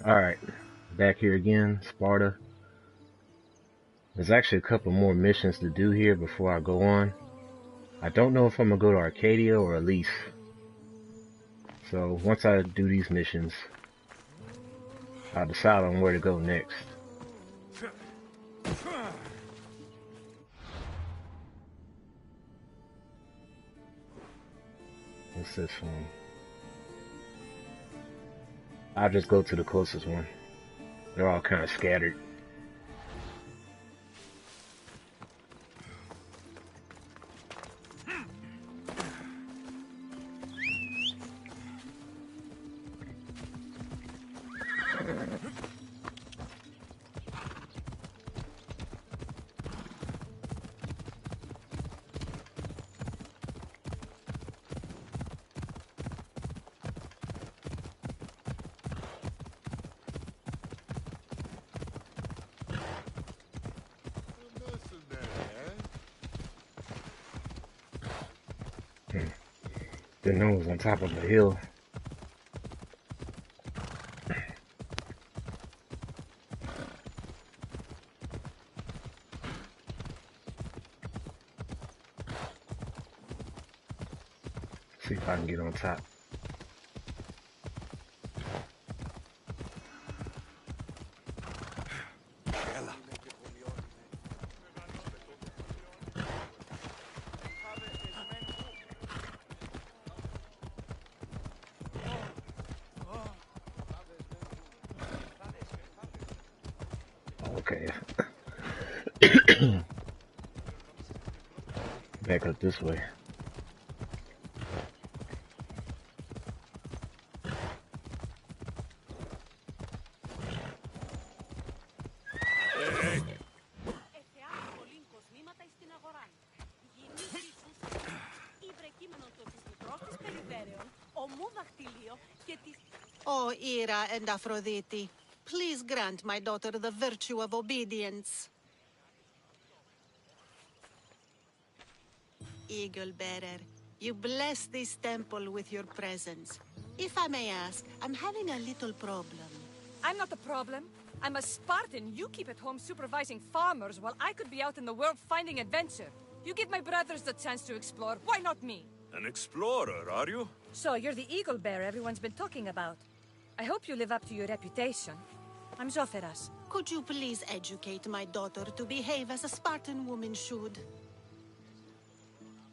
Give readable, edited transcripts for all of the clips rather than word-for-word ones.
Alright, back here again, Sparta. There's actually a couple more missions to do here before I go on. I don't know if I'm gonna go to Arkadia or Elise. So once I do these missions, I'll decide on where to go next. What's this one? I'll just go to the closest one. They're all kind of scattered. Didn't know it was on top of a hill. See if I can get on top. Okay. Back up this way. O Ira and Aphrodite, please grant my daughter the virtue of obedience. Eagle Bearer, you bless this temple with your presence. If I may ask, I'm having a little problem. I'm not the problem. I'm a Spartan. You keep at home supervising farmers while I could be out in the world finding adventure. You give my brothers the chance to explore. Why not me? An explorer, are you? So you're the eagle bearer everyone's been talking about. I hope you live up to your reputation. I'm Zoferas. Could you please educate my daughter to behave as a Spartan woman should?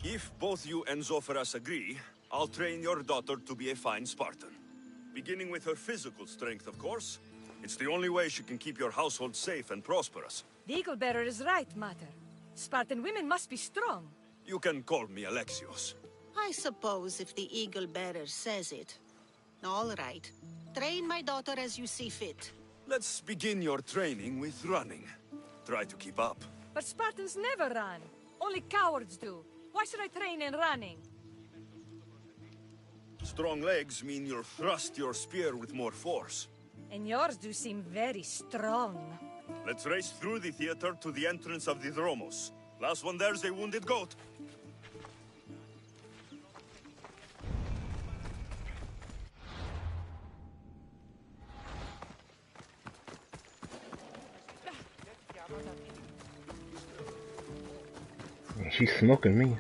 If both you and Zoferas agree, I'll train your daughter to be a fine Spartan. Beginning with her physical strength, of course. It's the only way she can keep your household safe and prosperous. The eagle bearer is right, Mater. Spartan women must be strong. You can call me Alexios. I suppose if the Eagle Bearer says it. All right. Train my daughter as you see fit. Let's begin your training with running. Try to keep up. But Spartans never run. Only cowards do. Why should I train in running? Strong legs mean you'll thrust your spear with more force. And yours do seem very strong. Let's race through the theater to the entrance of the Dromos. Last one there's a wounded goat. She's smoking me.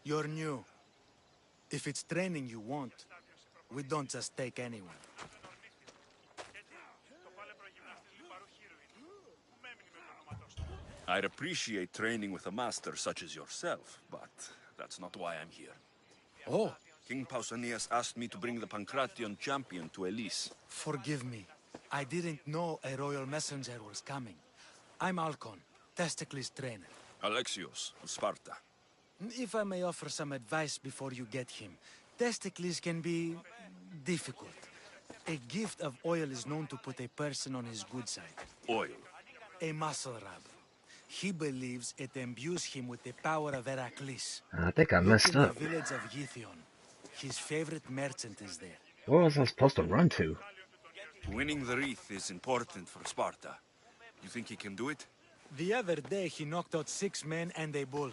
You're new. If it's training you want, we don't just take anyone. I'd appreciate training with a master such as yourself, but that's not why I'm here. Oh, King Pausanias asked me to bring the Pancration champion to Elise. forgive me. I didn't know a royal messenger was coming. I'm Alcon, Testicles trainer. Alexios, of Sparta. If I may offer some advice before you get him, Testicles can be difficult. A gift of oil is known to put a person on his good side. Oil. A muscle rub. He believes it imbues him with the power of Heracles. I think I Look messed in up. the village of Githion. His favorite merchant is there. Where was I supposed to run to? Winning the wreath is important for Sparta. You think he can do it? The other day he knocked out 6 men and a bull.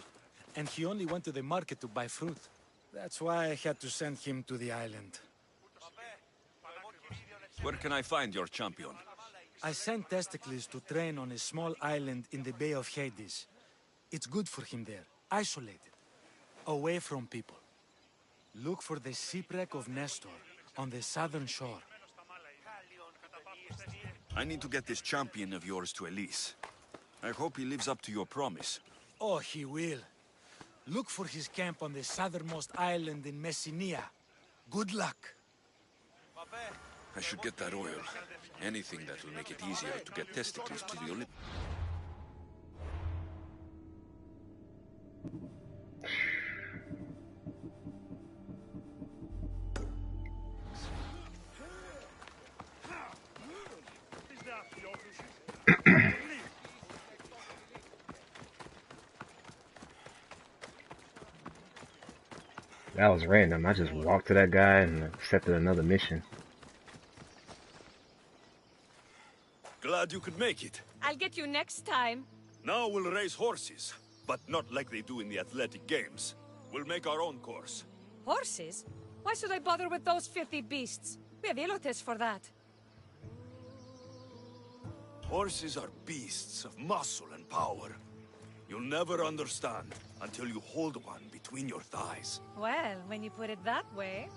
And he only went to the market to buy fruit. That's why I had to send him to the island. Where can I find your champion? I sent Testicles to train on a small island in the Bay of Hades. It's good for him there, isolated, away from people. Look for the shipwreck of Nestor on the southern shore. I need to get this champion of yours to Elise. I hope he lives up to your promise. Oh, he will. Look for his camp on the southernmost island in Messenia. Good luck. I should get that oil. Anything that will make it easier to get Testicles to the Olymp. That was random. I just walked to that guy and accepted another mission. Glad you could make it. I'll get you next time. Now we'll race horses, but not like they do in the athletic games. We'll make our own course. Horses? Why should I bother with those filthy beasts? We have elotes for that. Horses are beasts of muscle and power. You'll never understand until you hold one between your thighs. Well, when you put it that way,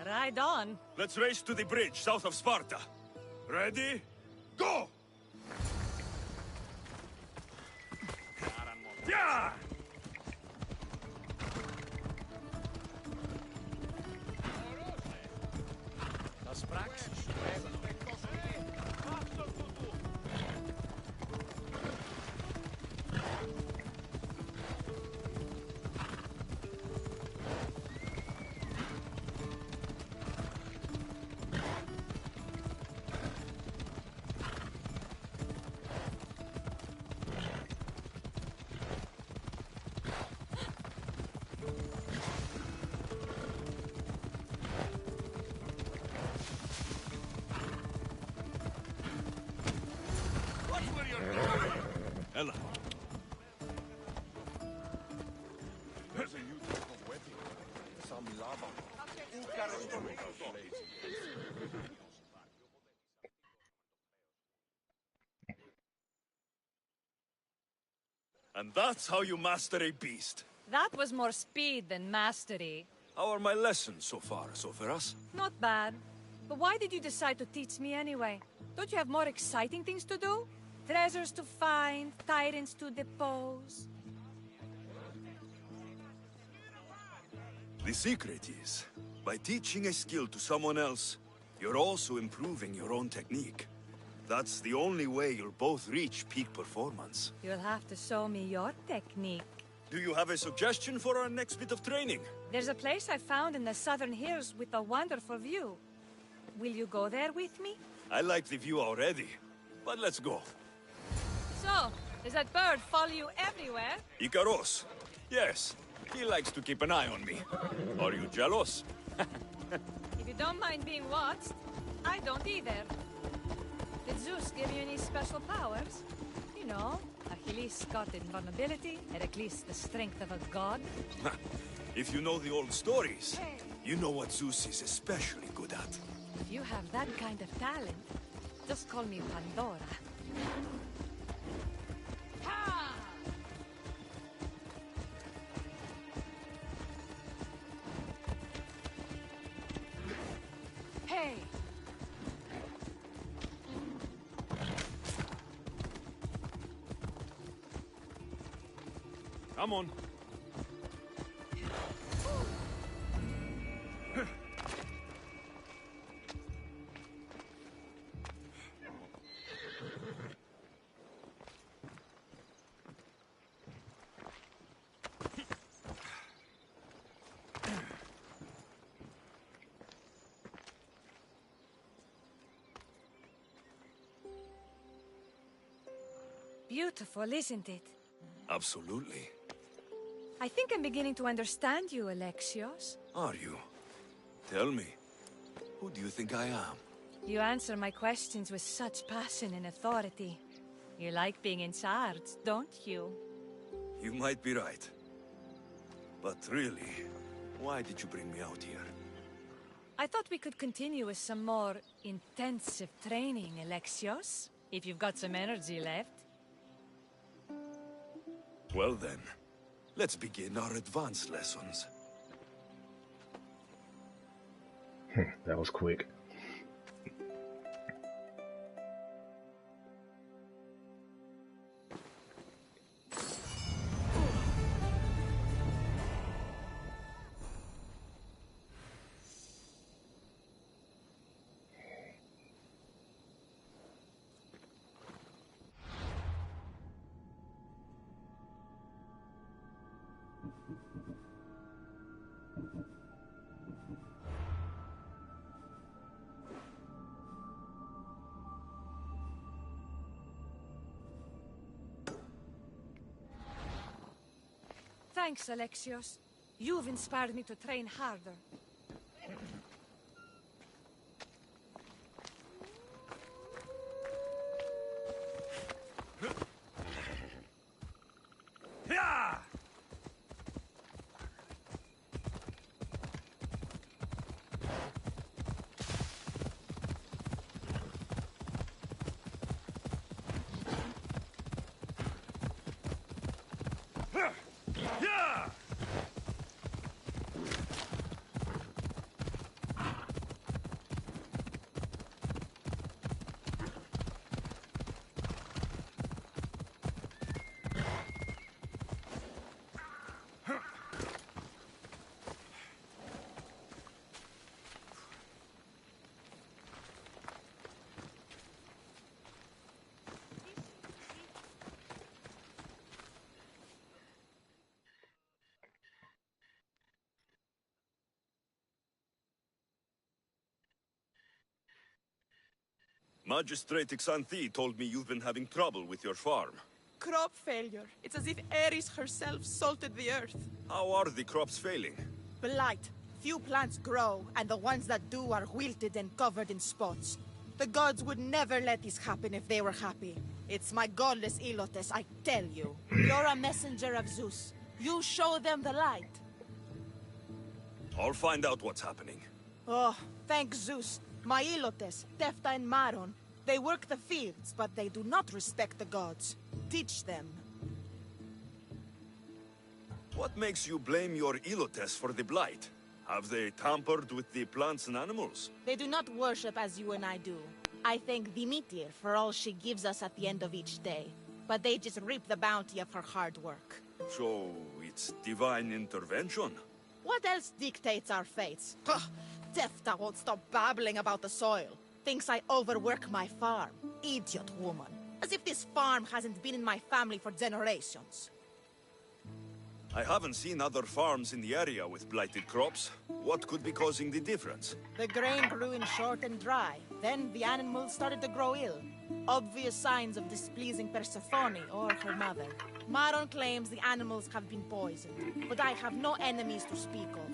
ride on. Let's race to the bridge south of Sparta. Ready? Go! Yeah! Ella. And that's how you master a beast. That was more speed than mastery. How are my lessons so far, Soferas? Not bad. But why did you decide to teach me anyway? Don't you have more exciting things to do? Treasures to find, tyrants to depose. The secret is, by teaching a skill to someone else, you're also improving your own technique. That's the only way you'll both reach peak performance. You'll have to show me your technique. Do you have a suggestion for our next bit of training? There's a place I found in the southern hills with a wonderful view. Will you go there with me? I like the view already, but let's go. So, does that bird follow you everywhere? Icaros. Yes, he likes to keep an eye on me. Are you jealous? If you don't mind being watched, I don't either. Did Zeus give you any special powers? You know, Achilles got invulnerability, Heracles the strength of a god. If you know the old stories, you know what Zeus is especially good at. If you have that kind of talent, just call me Pandora. Ha! Come on. Beautiful, isn't it? Absolutely. I think I'm beginning to understand you, Alexios. Are you? Tell me, who do you think I am? You answer my questions with such passion and authority. You like being in charge, don't you? You might be right. But really, why did you bring me out here? I thought we could continue with some more intensive training, Alexios. If you've got some energy left. Well then, let's begin our advanced lessons. That was quick. Thanks, Alexios. You've inspired me to train harder. Magistrate Xanthi told me you've been having trouble with your farm. Crop failure. It's as if Ares herself salted the earth. How are the crops failing? Blight. Few plants grow, and the ones that do are wilted and covered in spots. The gods would never let this happen if they were happy. It's my godless Ilotes, I tell you. You're a messenger of Zeus. You show them the light. I'll find out what's happening. Oh, thank Zeus. My Ilotes, Tefta and Maron, they work the fields, but they do not respect the gods. Teach them. What makes you blame your Ilotes for the blight? Have they tampered with the plants and animals? They do not worship as you and I do. I thank Dimitir for all she gives us at the end of each day. But they just reap the bounty of her hard work. So, it's divine intervention? What else dictates our fates? Ugh, Tefta won't stop babbling about the soil. Thinks I overwork my farm. Idiot woman. As if this farm hasn't been in my family for generations. I haven't seen other farms in the area with blighted crops. What could be causing the difference? The grain grew in short and dry. Then the animals started to grow ill. Obvious signs of displeasing Persephone or her mother. Maron claims the animals have been poisoned, but I have no enemies to speak of.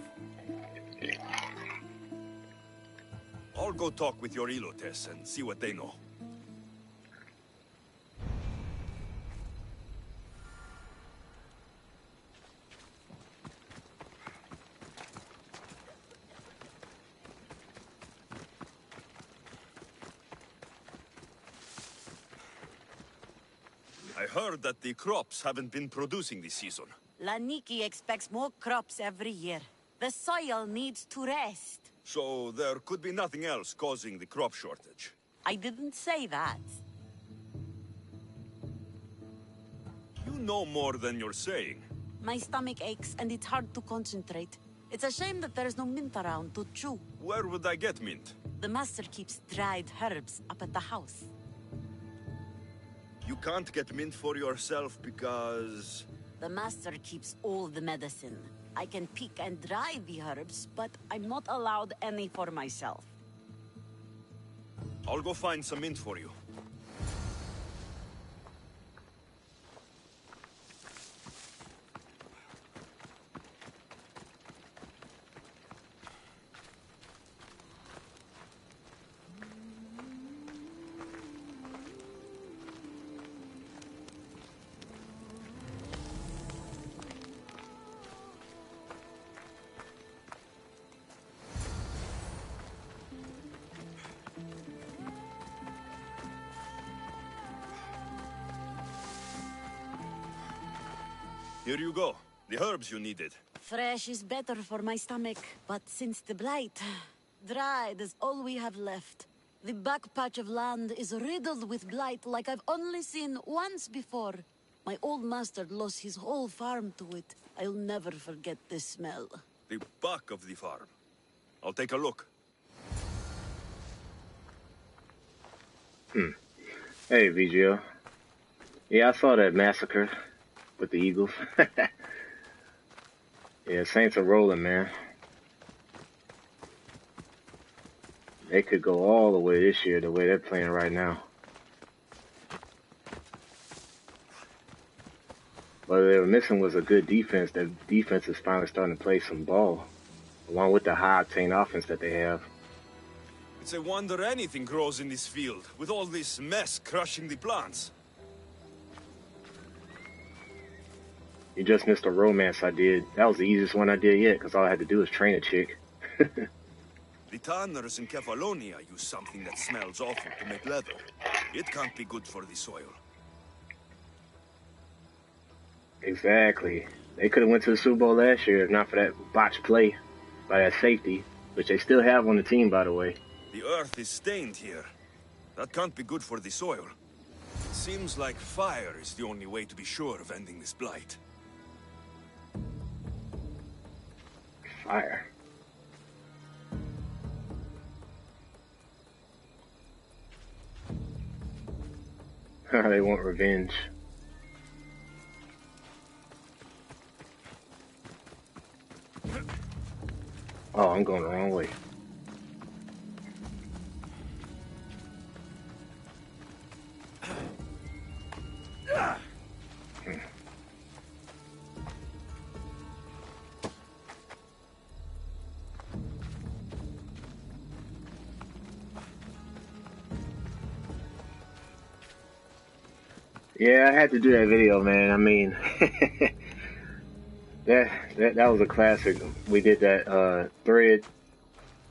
I'll go talk with your Ilotes and see what they know. I heard that the crops haven't been producing this season. Laniki expects more crops every year. The soil needs to rest. So there could be nothing else causing the crop shortage. I didn't say that. You know more than you're saying. My stomach aches and it's hard to concentrate. It's a shame that there's no mint around to chew. Where would I get mint? The master keeps dried herbs up at the house. You can't get mint for yourself because... The master keeps all the medicine. I can pick and dry the herbs, but I'm not allowed any for myself. I'll go find some mint for you. Here you go. The herbs you needed. Fresh is better for my stomach, but since the blight, dried is all we have left. The back patch of land is riddled with blight like I've only seen once before. My old master lost his whole farm to it. I'll never forget this smell. The back of the farm. I'll take a look. Hey, VGO. Yeah, I saw that massacre with the Eagles. Yeah, Saints are rolling, man. They could go all the way this year, the way they're playing right now. What they were missing was a good defense. That defense is finally starting to play some ball, along with the high-octane offense that they have. It's a wonder anything grows in this field, with all this mess crushing the plants. You just missed a romance I did. That was the easiest one I did yet, because all I had to do was train a chick. The tanners in Kefalonia use something that smells awful to make leather. It can't be good for the soil. Exactly. They could have went to the Super Bowl last year if not for that botched play by that safety, which they still have on the team, by the way. The earth is stained here. That can't be good for the soil. It seems like fire is the only way to be sure of ending this blight. Fire. They want revenge. Oh, I'm going the wrong way. Yeah, I had to do that video, man. I mean, that was a classic. We did that thread.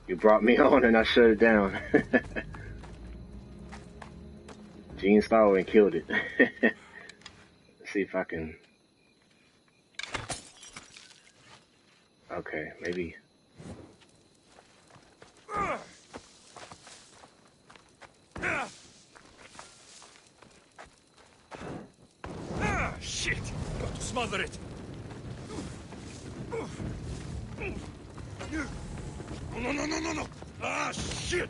You brought me on, and I shut it down. Gene Starwin killed it. Let's see if I can. Okay, maybe. Shit! Got to smother it! No! Ah, shit!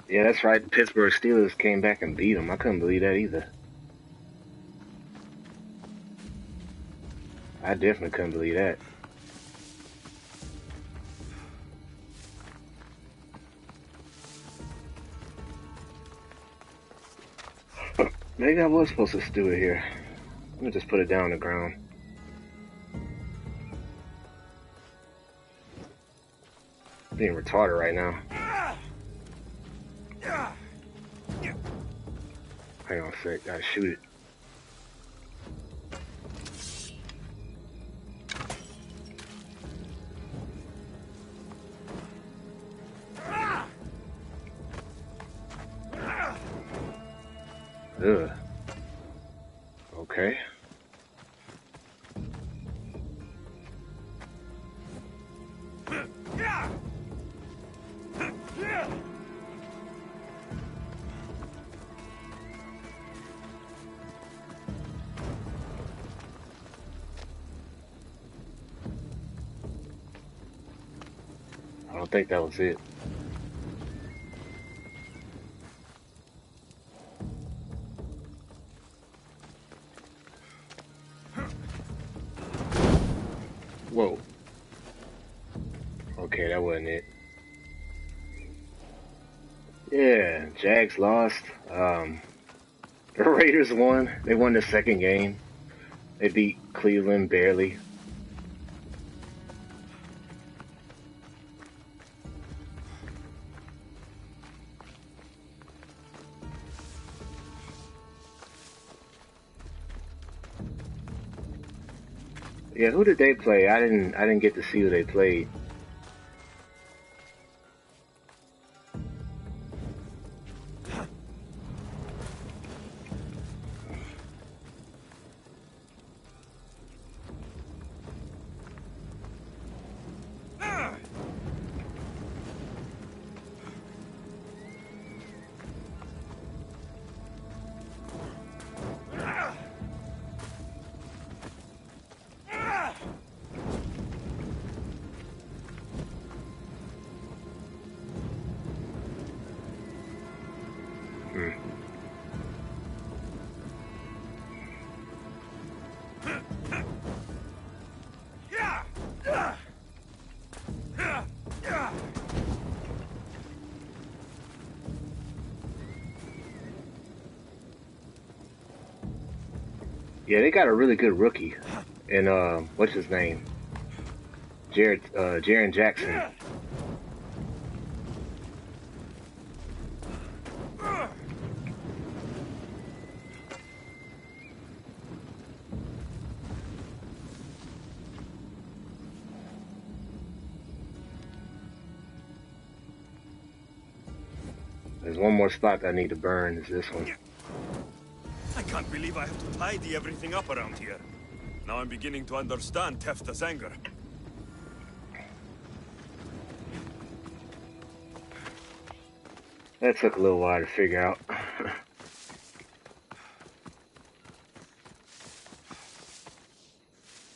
Yeah, that's right. The Pittsburgh Steelers came back and beat them. I couldn't believe that either. I definitely couldn't believe that. Maybe I was supposed to stew it here. Let me just put it down on the ground. I'm being retarded right now. Hang on a sec, gotta shoot it. Ugh. Okay. don't think that was it. Whoa. Okay, that wasn't it. Yeah, Jags lost. The Raiders won. They won the second game. They beat Cleveland barely. Yeah, who did they play? I didn't get to see who they played. Yeah, they got a really good rookie. And what's his name? Jaren Jackson. There's one more spot that I need to burn, is this one. I can't believe I have to tidy everything up around here. Now I'm beginning to understand Tefta's anger. That took a little while to figure out.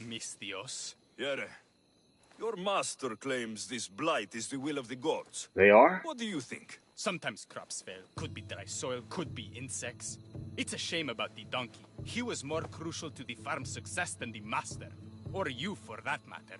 Mistios. Yere, your master claims this blight is the will of the gods. They are? What do you think? Sometimes crops fail. Could be dry soil, could be insects. It's a shame about the donkey. He was more crucial to the farm's success than the master. Or you, for that matter.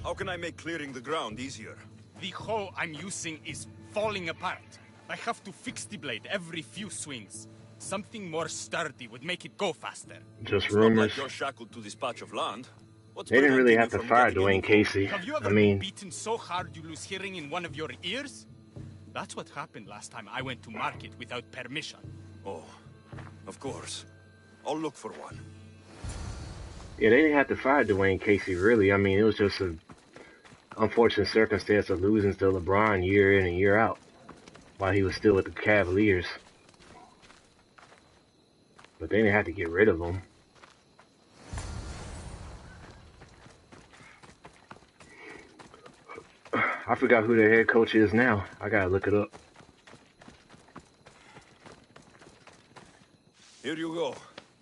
How can I make clearing the ground easier? The hoe I'm using is falling apart. I have to fix the blade every few swings. Something more sturdy would make it go faster. Just It's not rumors. like you're shackled to this patch of land. What's They didn't really have preventing to you from fire getting Dwayne any- Casey. Have you ever I been mean, beaten so hard you lose hearing in one of your ears? That's what happened last time I went to market without permission. Oh, of course. I'll look for one. yeah, they didn't have to fire Dwayne Casey, really. I mean, it was just an unfortunate circumstance of losing to LeBron year in and year out while he was still with the Cavaliers. But they didn't have to get rid of him. I forgot who their head coach is now. I gotta look it up. Here you go.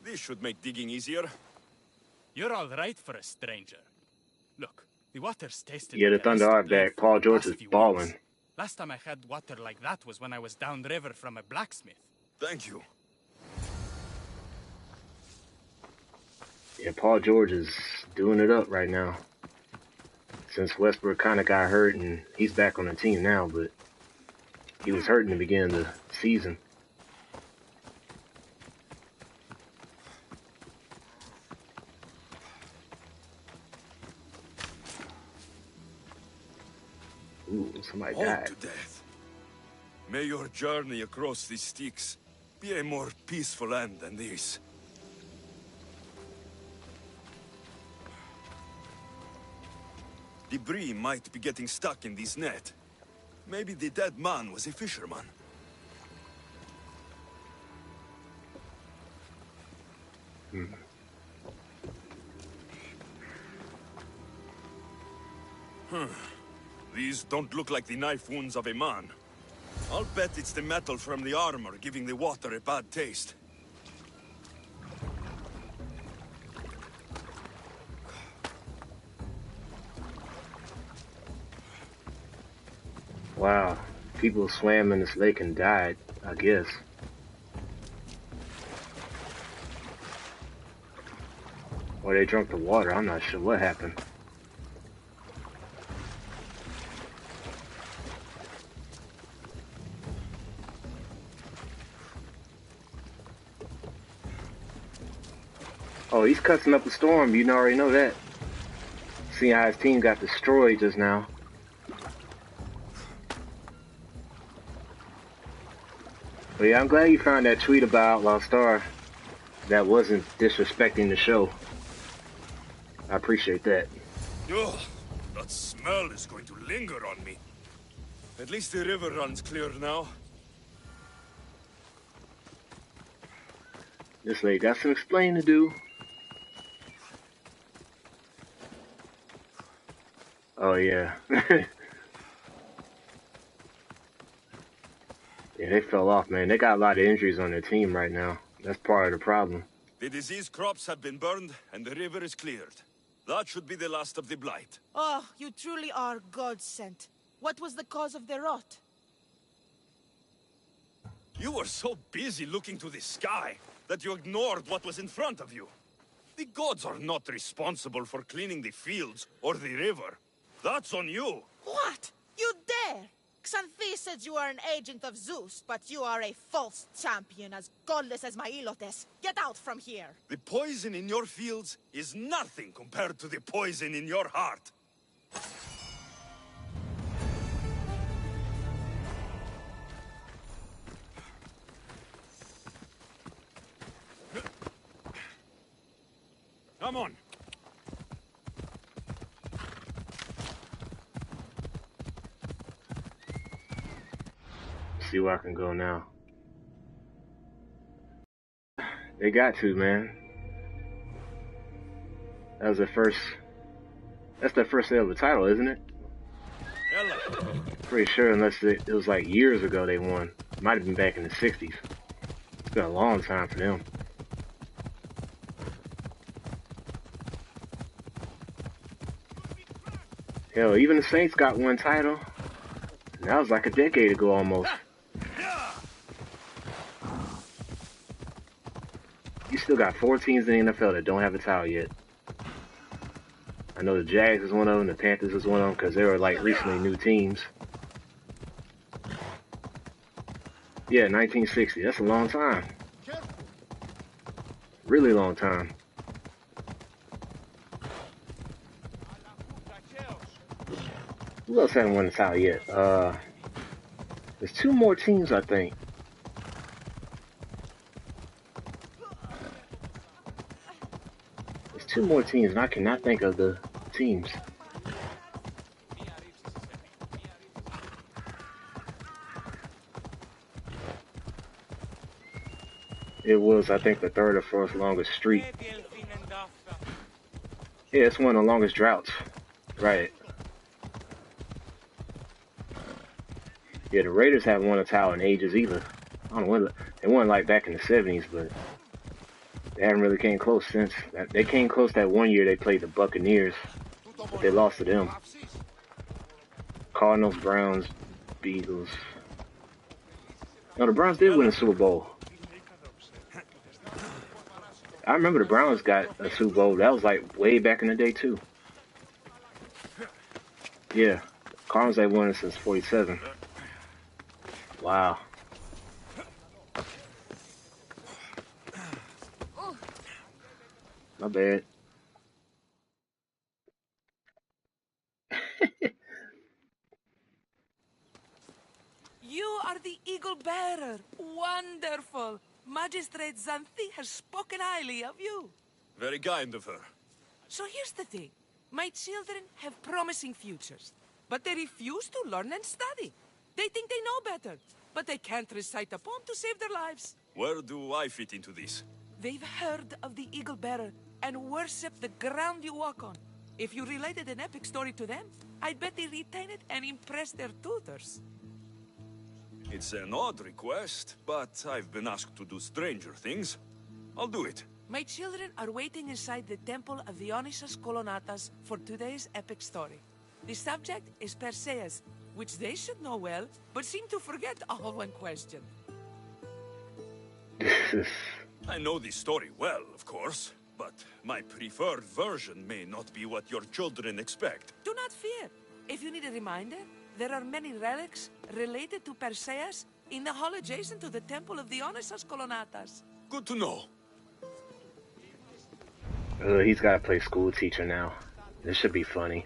This should make digging easier. You're all right for a stranger. Look, the water's tasted Yeah, the like I Thunder used to are play back. for Paul the George past is few balling. weeks. Last time I had water like that was when I was downriver from a blacksmith. Thank you. Yeah, Paul George is doing it up right now. Since Westbrook kind of got hurt and he's back on the team now, but he was hurt in the beginning of the season. Ooh, somebody Hold died. to death. May your journey across the Styx be a more peaceful end than this. Debris might be getting stuck in this net. Maybe the dead man was a fisherman. These don't look like the knife wounds of a man. I'll bet it's the metal from the armor giving the water a bad taste. Wow. People swam in this lake and died, I guess. Or they drank the water, I'm not sure what happened. Oh, he's cussing up a storm, you already know that. Seeing how his team got destroyed just now. But yeah, I'm glad you found that tweet about Outlaw Star that wasn't disrespecting the show. I appreciate that. Ugh, that smell is going to linger on me. At least the river runs clear now. This lady got some explaining to do. Oh yeah. Yeah, they fell off, man. They got a lot of injuries on their team right now. That's part of the problem. The disease crops have been burned, and the river is cleared. That should be the last of the blight. Oh, you truly are God-sent. What was the cause of their rot? You were so busy looking to the sky that you ignored what was in front of you. The gods are not responsible for cleaning the fields or the river. That's on you. What? You dare? Xanthi said you are an agent of Zeus, but you are a false champion, as godless as my Ilotes. Get out from here! The poison in your fields is nothing compared to the poison in your heart. Come on. See where I can go now. They got to, man. That was their first. That's their first sale of the title, isn't it? Ella. Pretty sure, unless it was like years ago they won. Might have been back in the 60s. It's been a long time for them. Hell, even the Saints got one title. And that was like a decade ago almost. You still got 4 teams in the NFL that don't have a title yet. I know the Jags is one of them, the Panthers is one of them, because they were like recently new teams. Yeah, 1960. That's a long time. Really long time. Who else hasn't won the title yet? There's 2 more teams, I think. There's 2 more teams, and I cannot think of the teams. It was, I think, the 3rd or 4th longest streak. Yeah, it's one of the longest droughts. Right. Yeah, the Raiders haven't won a title in ages either. I don't know when they won like back in the 70s, but they haven't really came close since. They came close that one year they played the Buccaneers, but they lost to them. Cardinals, Browns, Beagles. No, the Browns did win a Super Bowl. I remember the Browns got a Super Bowl. That was like way back in the day too. Yeah, Cardinals ain't won it since '47. Wow. My bad. You are the Eagle Bearer. Wonderful. Magistrate Xanthi has spoken highly of you. Very kind of her. So here's the thing. My children have promising futures, but they refuse to learn and study. They think they know better, but they can't recite a poem to save their lives. Where do I fit into this? They've heard of the Eagle Bearer and worship the ground you walk on. If you related an epic story to them, I'd bet they retain it and impress their tutors. It's an odd request, but I've been asked to do stranger things. I'll do it. My children are waiting inside the Temple of Dionysus Kolonatas for today's epic story. The subject is Perseus, which they should know well, but seem to forget all when questioned. I know the story well, of course, but my preferred version may not be what your children expect. Do not fear. If you need a reminder, there are many relics related to Perseus in the hall adjacent to the Temple of Dionysos Kolonatas. Good to know. He's got to play school teacher now. This should be funny.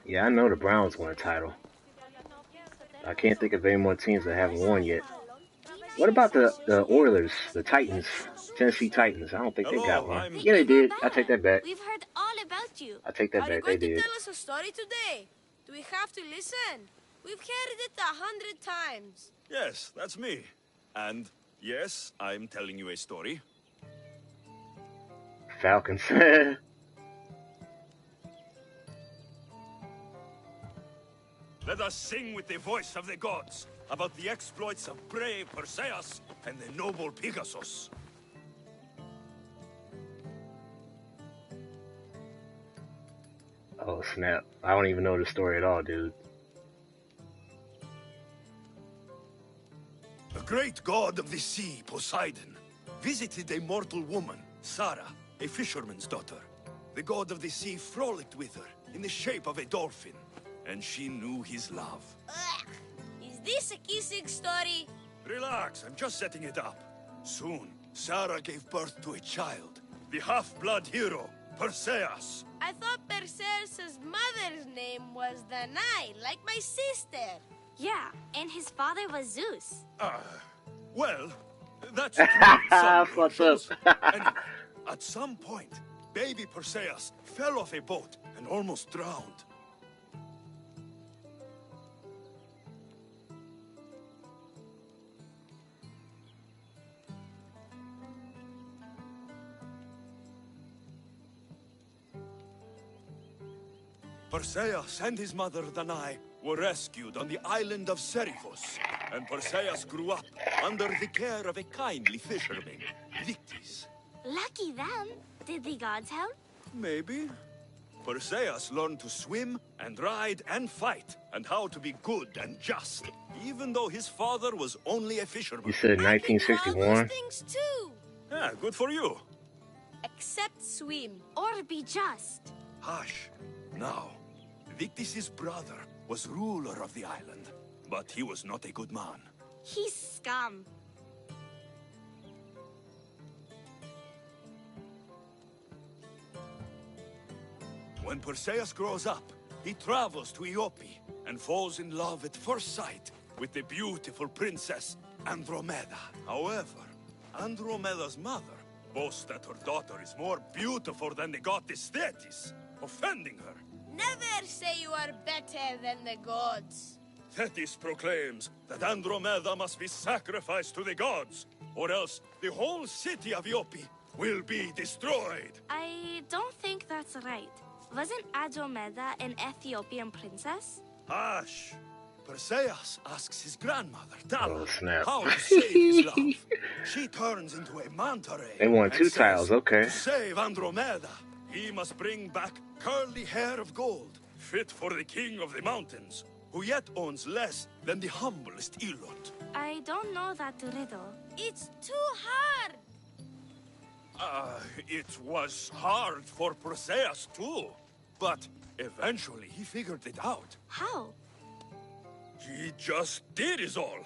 Yeah, I know the Browns won a title. I can't think of any more teams that haven't won yet. What about the Oilers, the Titans, Tennessee Titans? I don't think they got one. Yeah, they did. I take that back. We've heard all about you. I take that back. They did. Are you going to tell us a story today? Do we have to listen? We've heard it 100 times. Yes, that's me. And yes, I'm telling you a story. Falcons. Let us sing with the voice of the gods about the exploits of brave Perseus and the noble Pegasus. Oh, snap. I don't even know the story at all, dude. The great god of the sea, Poseidon, visited a mortal woman, Sarah, a fisherman's daughter. The god of the sea frolicked with her in the shape of a dolphin, and she knew his love. Ugh. Is this a kissing story? Relax, I'm just setting it up. Soon, Sarah gave birth to a child, the half-blood hero, Perseus. I thought Perseus' mother's name was Danae, like my sister. Yeah, and his father was Zeus. Well, that's true in some What's versions. up? Anyway, at some point, baby Perseus fell off a boat and almost drowned. Perseus and his mother Danae were rescued on the island of Seriphos, and Perseus grew up under the care of a kindly fisherman, Victis. Lucky them. Did the gods help? Maybe. Perseus learned to swim and ride and fight, and how to be good and just, even though his father was only a fisherman. You said I can do all 1961? those things too. Yeah, good for you. Except swim. Or be just. Hush. Now, Victis' brother was ruler of the island, but he was not a good man. He's scum. When Perseus grows up, he travels to Iope and falls in love at first sight with the beautiful princess Andromeda. However, Andromeda's mother boasts that her daughter is more beautiful than the goddess Thetis, offending her. Never say you are better than the gods. Thetis proclaims that Andromeda must be sacrificed to the gods, or else the whole city of Iope will be destroyed. I don't think that's right. Wasn't Andromeda an Ethiopian princess? Hush! Perseus asks his grandmother, Dalla, Oh, snap. how to save his love. She turns into a manta ray. They won and 2 says, titles, okay. To save Andromeda, he must bring back curly hair of gold, fit for the king of the mountains, who yet owns less than the humblest Elot. I don't know that riddle. It's too hard. It was hard for Perseus too, but eventually he figured it out. How? He just did is all.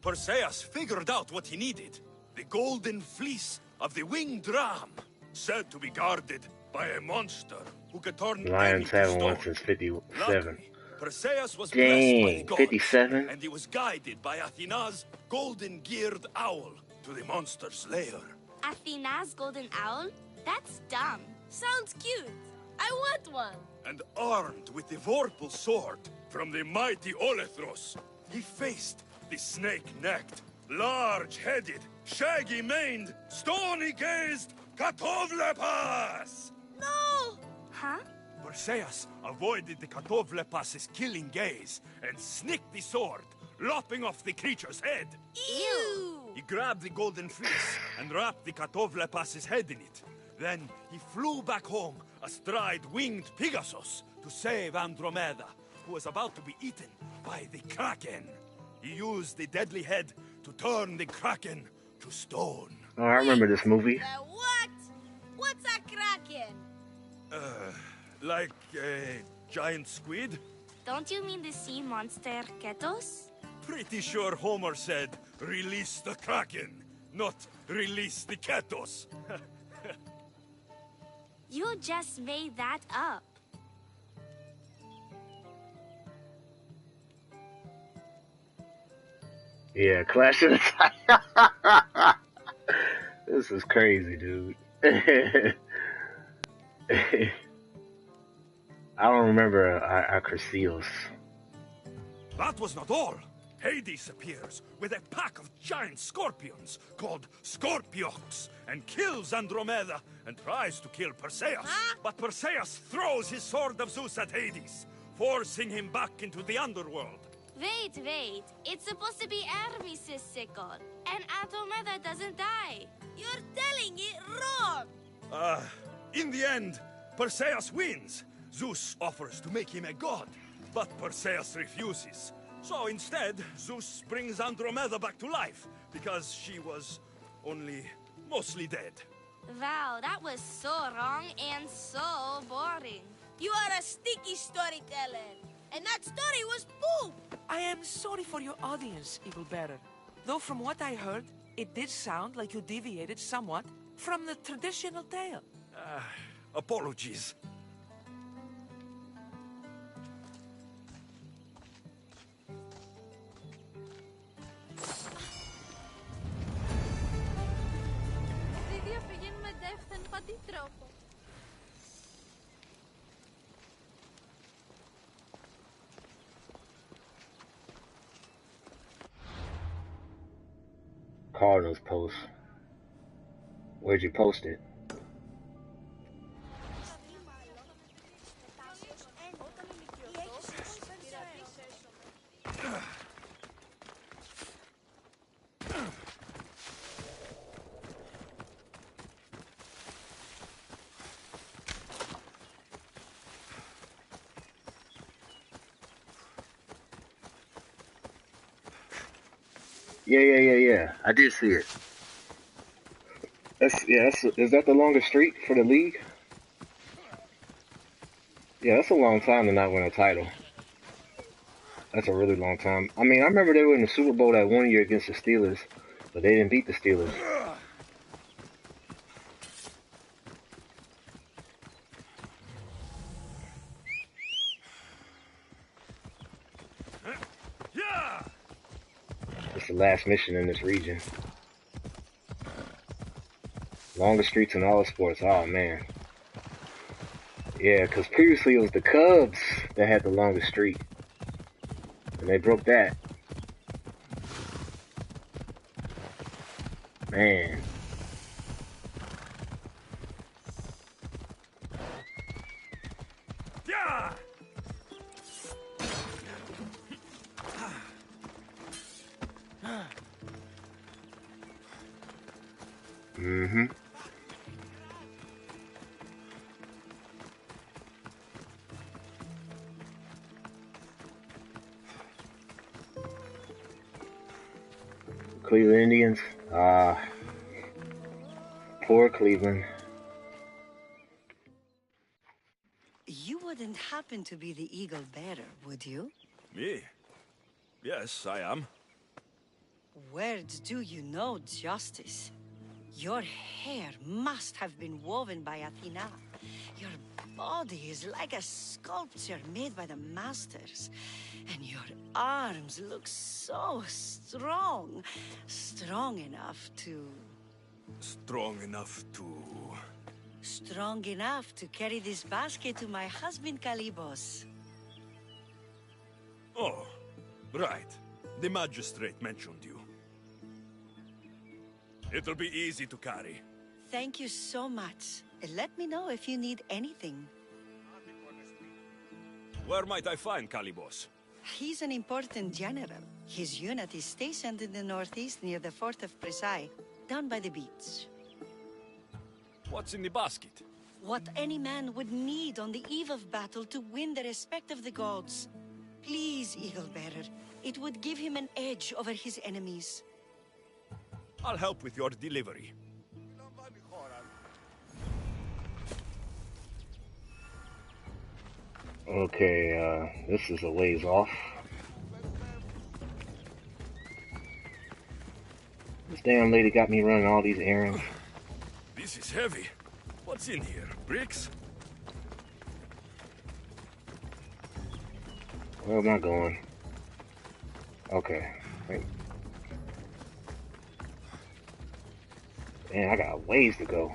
Perseus figured out what he needed. The golden fleece of the winged ram, said to be guarded by a monster who could turn Lions any haven't won stone. since 57. Luckily, Perseus was blessed by the Dang, gods, 57? and he was guided by Athena's golden-geared owl to the monster's lair. Athena's golden owl? That's dumb. Sounds cute. I want one. And armed with the Vorpal sword from the mighty Olethros, he faced the snake-necked, large-headed, shaggy-maned, stony-gazed Katovlepas! No! Huh? Perseus avoided the Katovlepas's killing gaze and snicked the sword, lopping off the creature's head. Ew! He grabbed the golden fleece and wrapped the Katovlepas's head in it. Then he flew back home astride winged Pegasus to save Andromeda, who was about to be eaten by the Kraken. He used the deadly head to turn the Kraken to stone. Oh, I remember this movie. What? What's a kraken? Like a giant squid? Don't you mean the sea monster Ketos? Pretty sure Homer said, release the Kraken, not release the Ketos. You just made that up. Yeah, Clash of the Titans. This is crazy, dude. I don't remember Arkadia. That was not all. Hades appears with a pack of giant scorpions called Scorpiox and kills Andromeda and tries to kill Perseus. Huh? But Perseus throws his sword of Zeus at Hades, forcing him back into the underworld. Wait. It's supposed to be Hermes' sickle, and Andromeda doesn't die. You're telling it wrong! In the end, Perseus wins. Zeus offers to make him a god, but Perseus refuses. So instead, Zeus brings Andromeda back to life, because she was only mostly dead. Wow, that was so wrong and so boring. You are a sticky storyteller, and that story was poop! I am sorry for your audience, Evil Bearer. Though from what I heard, it did sound like you deviated somewhat from the traditional tale. Apologies. Cardinals post. Where'd you post it? Yeah. I did see it. Is that the longest streak for the league? Yeah, that's a long time to not win a title. That's a really long time. I mean, I remember they were in the Super Bowl that one year against the Steelers, but they didn't beat the Steelers. It's the last mission in this region. Longest streaks in all the sports. Oh, man. Yeah, because previously it was the Cubs that had the longest streak. And they broke that. Man. Mm-hmm. Cleveland Indians. Poor Cleveland. You wouldn't happen to be the Eagle Bearer, would you? Me? Yes, I am. Words do you know justice. Your hair must have been woven by Athena. Your body is like a sculpture made by the masters. And your arms look so strong. Strong enough to... Strong enough to... Strong enough to carry this basket to my husband Kalibos. Oh, right. The magistrate mentioned you. It'll be easy to carry. Thank you so much. Let me know if you need anything. Where might I find Calibos? He's an important general. His unit is stationed in the northeast near the fort of Presai, down by the beach. What's in the basket? What any man would need on the eve of battle to win the respect of the gods. Please, Eagle-Bearer. It would give him an edge over his enemies. I'll help with your delivery. Okay, this is a ways off. This damn lady got me running all these errands. This is heavy. What's in here? Bricks? Where am I going? Okay. Right. Man, I got a ways to go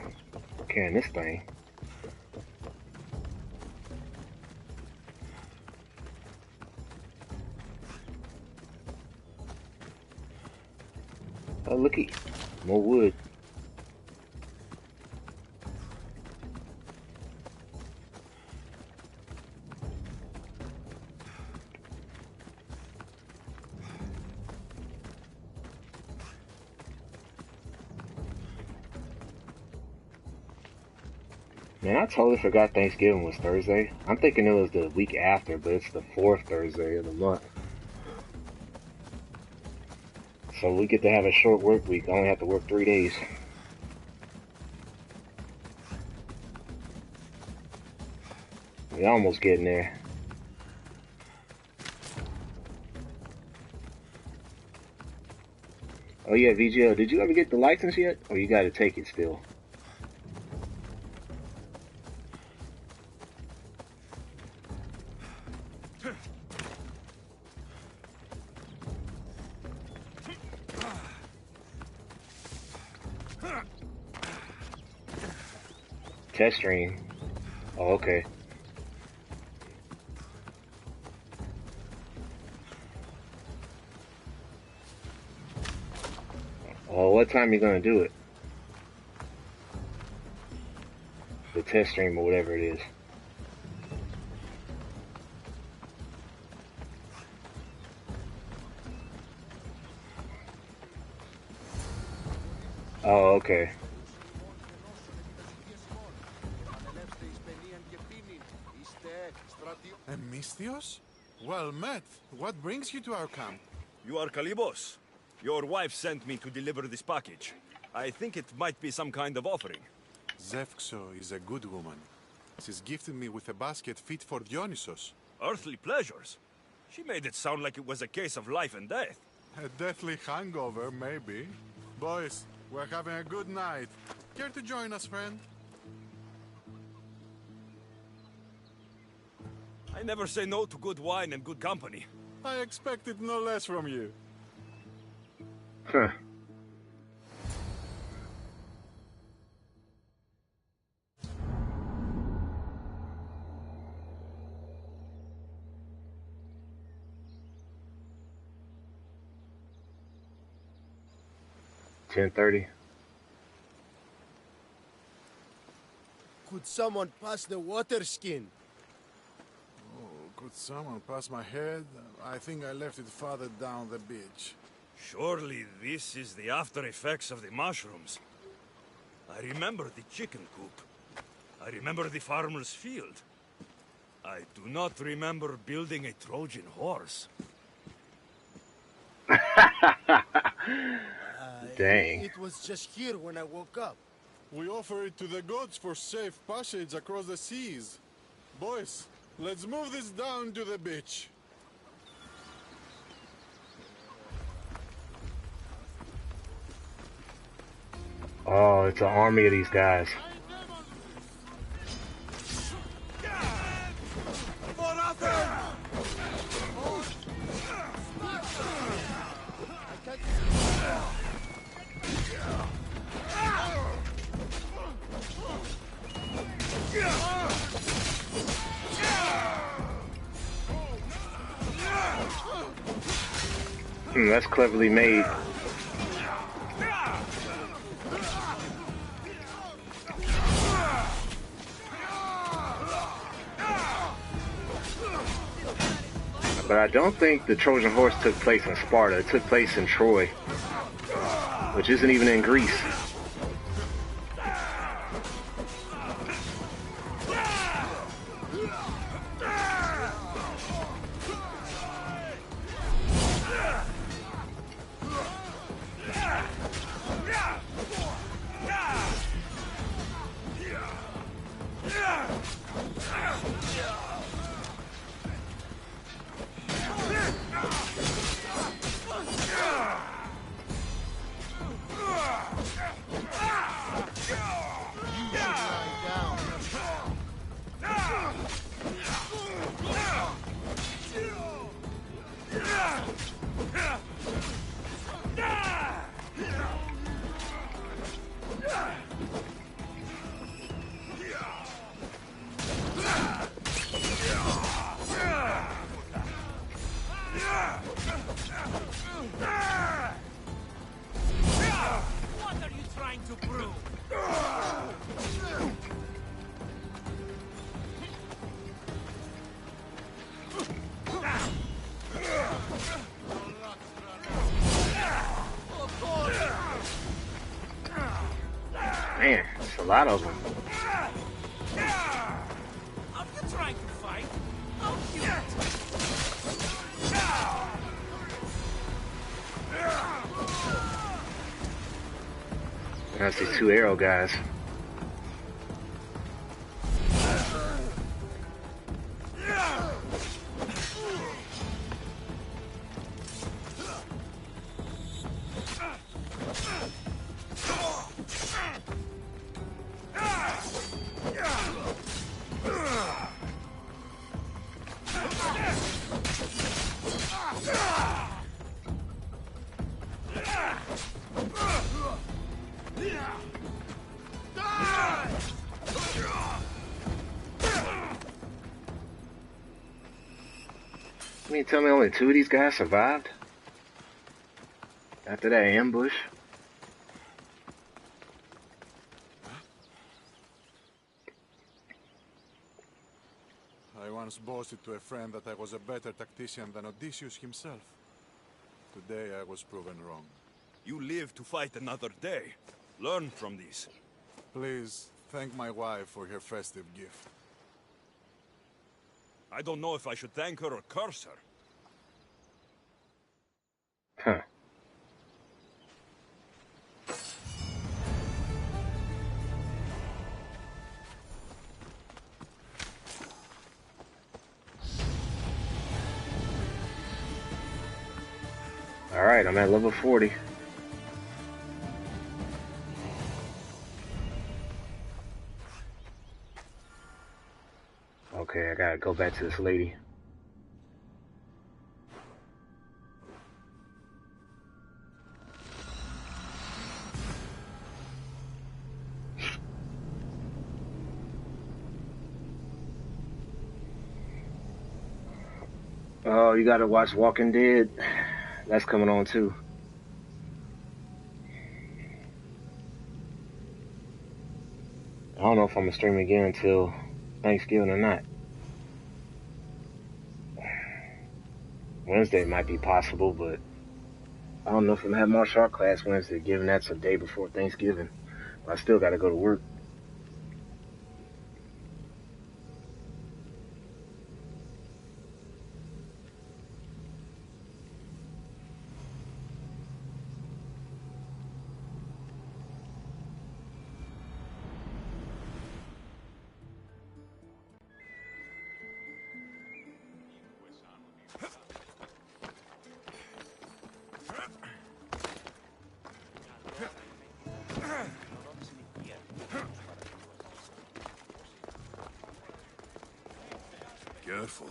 carrying this thing. Oh, looky. More wood. Man, I totally forgot Thanksgiving was Thursday. I'm thinking it was the week after, but it's the 4th Thursday of the month. So we get to have a short work week. I only have to work 3 days. We're almost getting there. Oh yeah, VGL, did you ever get the license yet? Or you gotta take it still? Test stream. Oh, okay. Oh, what time you gonna do it? The test stream or whatever it is. Oh, okay. Misthios? Well met. What brings you to our camp? You are Calibos. Your wife sent me to deliver this package. I think it might be some kind of offering. Zevxo is a good woman. She's gifted me with a basket fit for Dionysos. Earthly pleasures? She made it sound like it was a case of life and death. A deathly hangover, maybe. Boys, we're having a good night. Care to join us, friend? I never say no to good wine and good company. I expected no less from you. Huh. $10:30. Could someone pass the water skin? Could someone pass my head? I think I left it farther down the beach. Surely this is the after effects of the mushrooms. I remember the chicken coop. I remember the farmer's field. I do not remember building a Trojan horse. Dang. It was just here when I woke up. We offer it to the gods for safe passage across the seas. Boys, let's move this down to the beach. Oh, it's an army of these guys. That's cleverly made. But I don't think the Trojan horse took place in Sparta. It took place in Troy, which isn't even in Greece. Man, it's a lot of them. Are you trying to fight? How cute! That's these two arrow guys. You mean tell me only two of these guys survived? After that ambush? I once boasted to a friend that I was a better tactician than Odysseus himself. Today I was proven wrong. You live to fight another day. Learn from these. Please, thank my wife for her festive gift. I don't know if I should thank her or curse her. Huh. Alright, I'm at level 40. Okay, I gotta go back to this lady. Oh, you gotta watch Walking Dead. That's coming on too. I don't know if I'm gonna stream again until Thanksgiving or not. Wednesday might be possible, but I don't know if I'm gonna have martial art class Wednesday, given that's a day before Thanksgiving. But I still gotta go to work. Careful.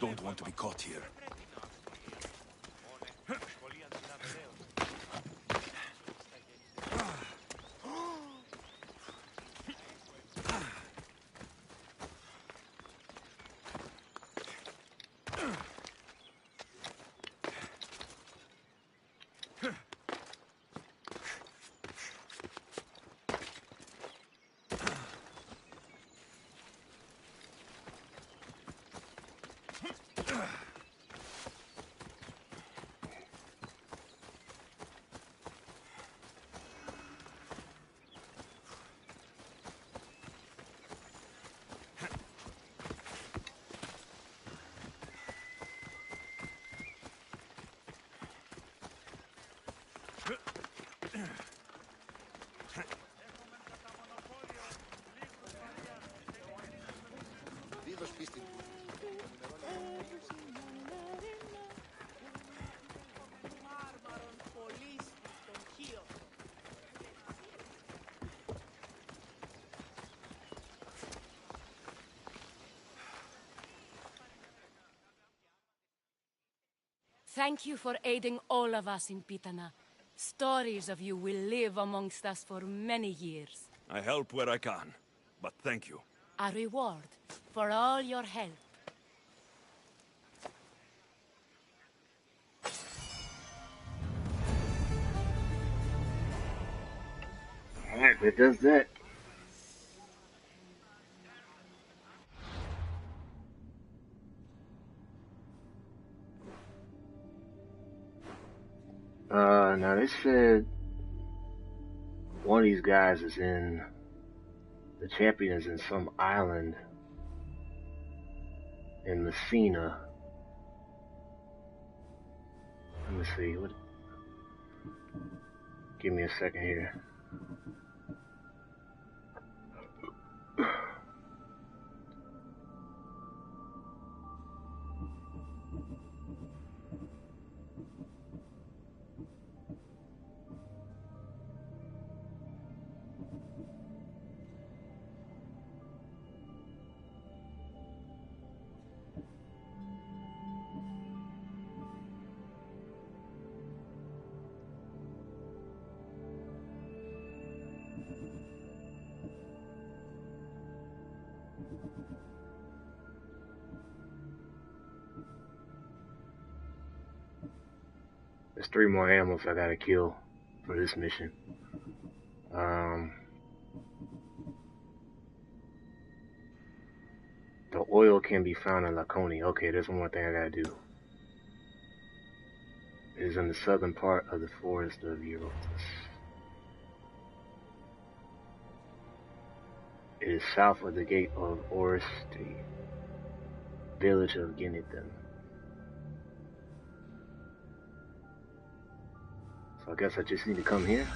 Don't want to be caught here. Thank you for aiding all of us in Pitana. Stories of you will live amongst us for many years. I help where I can, but thank you. A reward for all your help. Alright, that does that. Now they said one of these guys is in, the champion is in some island in Messina. Let me see, what? Give me a second here. There's 3 more animals I gotta kill for this mission. The oil can be found in Lakonia. Okay, there's one more thing I gotta do. It is in the southern part of the forest of Eurotas. It is south of the gate of Odyssey, village of Genitan. So I guess I just need to come here.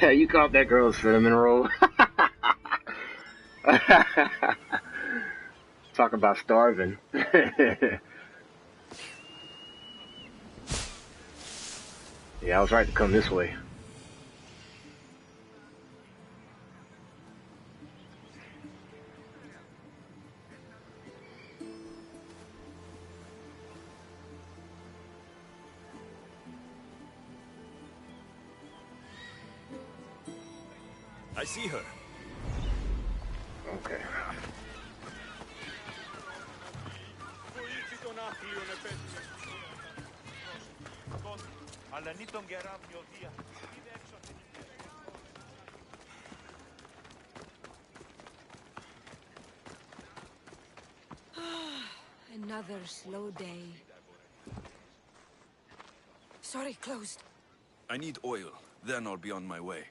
You caught that girl's cinnamon roll. Talk about starving. Yeah, I was right to come this way. I see her. Okay. Another slow day. Sorry, closed. I need oil, then I'll be on my way.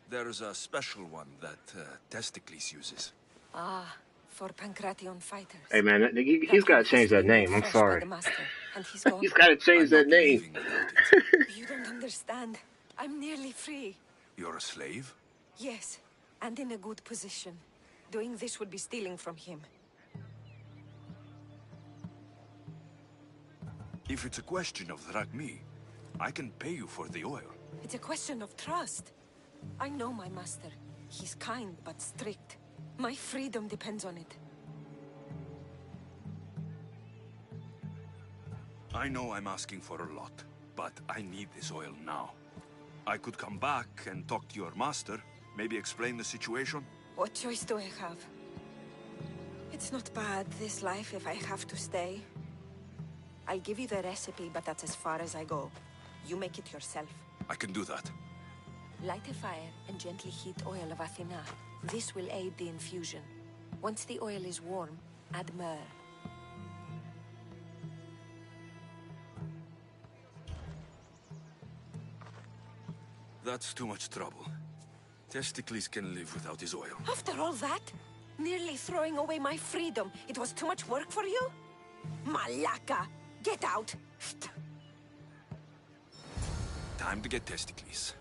There's a special one that Testicles uses. Ah, for Pancration fighters. Hey man, he's got to change that name. I'm sorry. He's got to change that name. You don't understand. I'm nearly free. You're a slave? Yes, and in a good position. Doing this would be stealing from him. If it's a question of Drachmi, I can pay you for the oil. It's a question of trust. I know my master. He's kind but strict. My freedom depends on it. I know I'm asking for a lot, but I need this oil now. I could come back and talk to your master, maybe explain the situation. What choice do I have? It's not bad, this life, if I have to stay. I'll give you the recipe, but that's as far as I go. You make it yourself. I can do that. Light a fire and gently heat oil of Athena. This will aid the infusion. Once the oil is warm, add myrrh. That's too much trouble. Testicles can live without his oil. After all that? Nearly throwing away my freedom. It was too much work for you? Malaka! Get out! Time to get Testicles.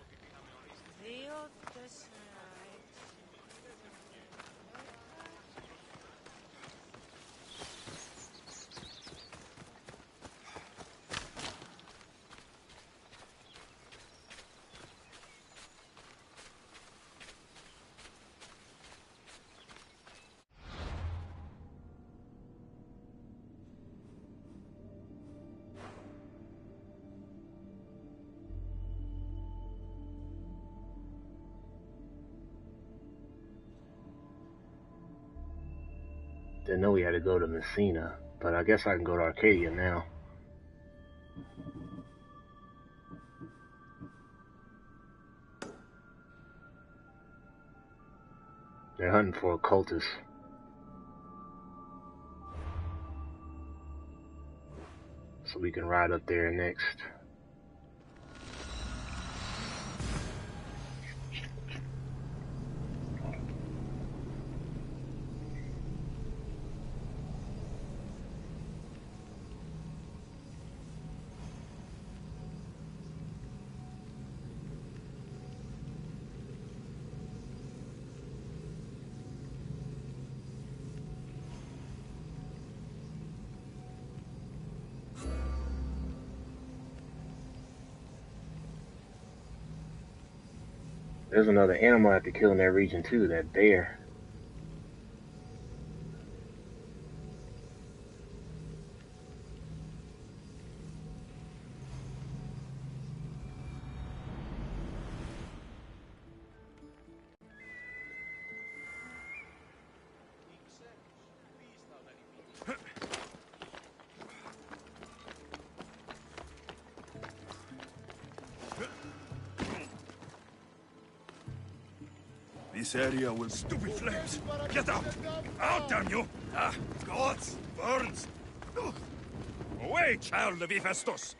Didn't know we had to go to Messina, but I guess I can go to Arkadia now. They're hunting for occultists. So we can ride up there next. There's another animal I have to kill in that region too, that bear. This area will... Stupid flames! Get out! Out, damn you! Ah, gods! Burns! Away, child of Hephaestus!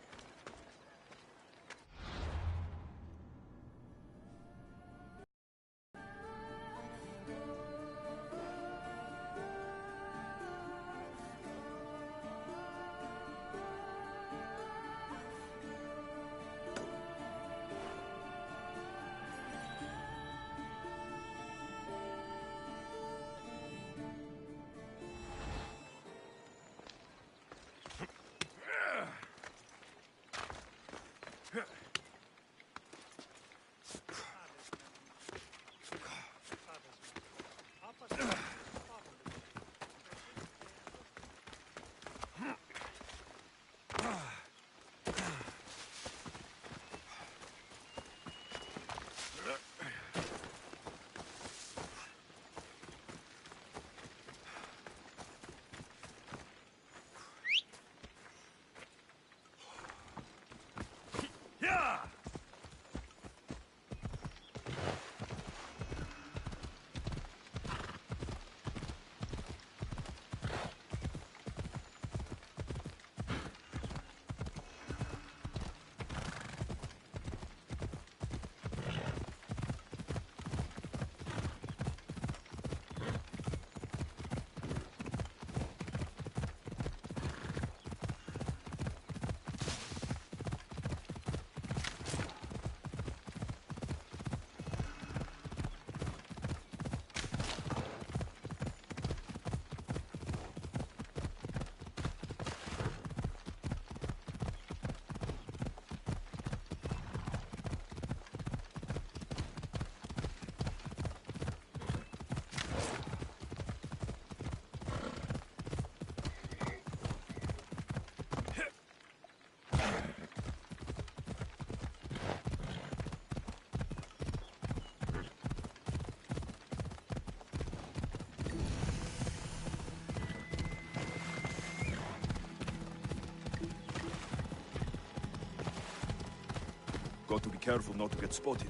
Got to be careful not to get spotted.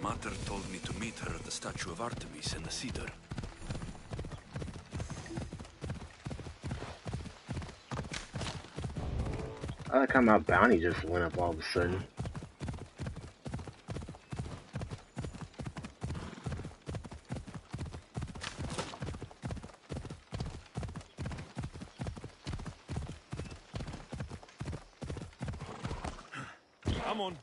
Mater told me to meet her at the statue of Artemis in the cedar. I like how my bounty just went up all of a sudden. Come on.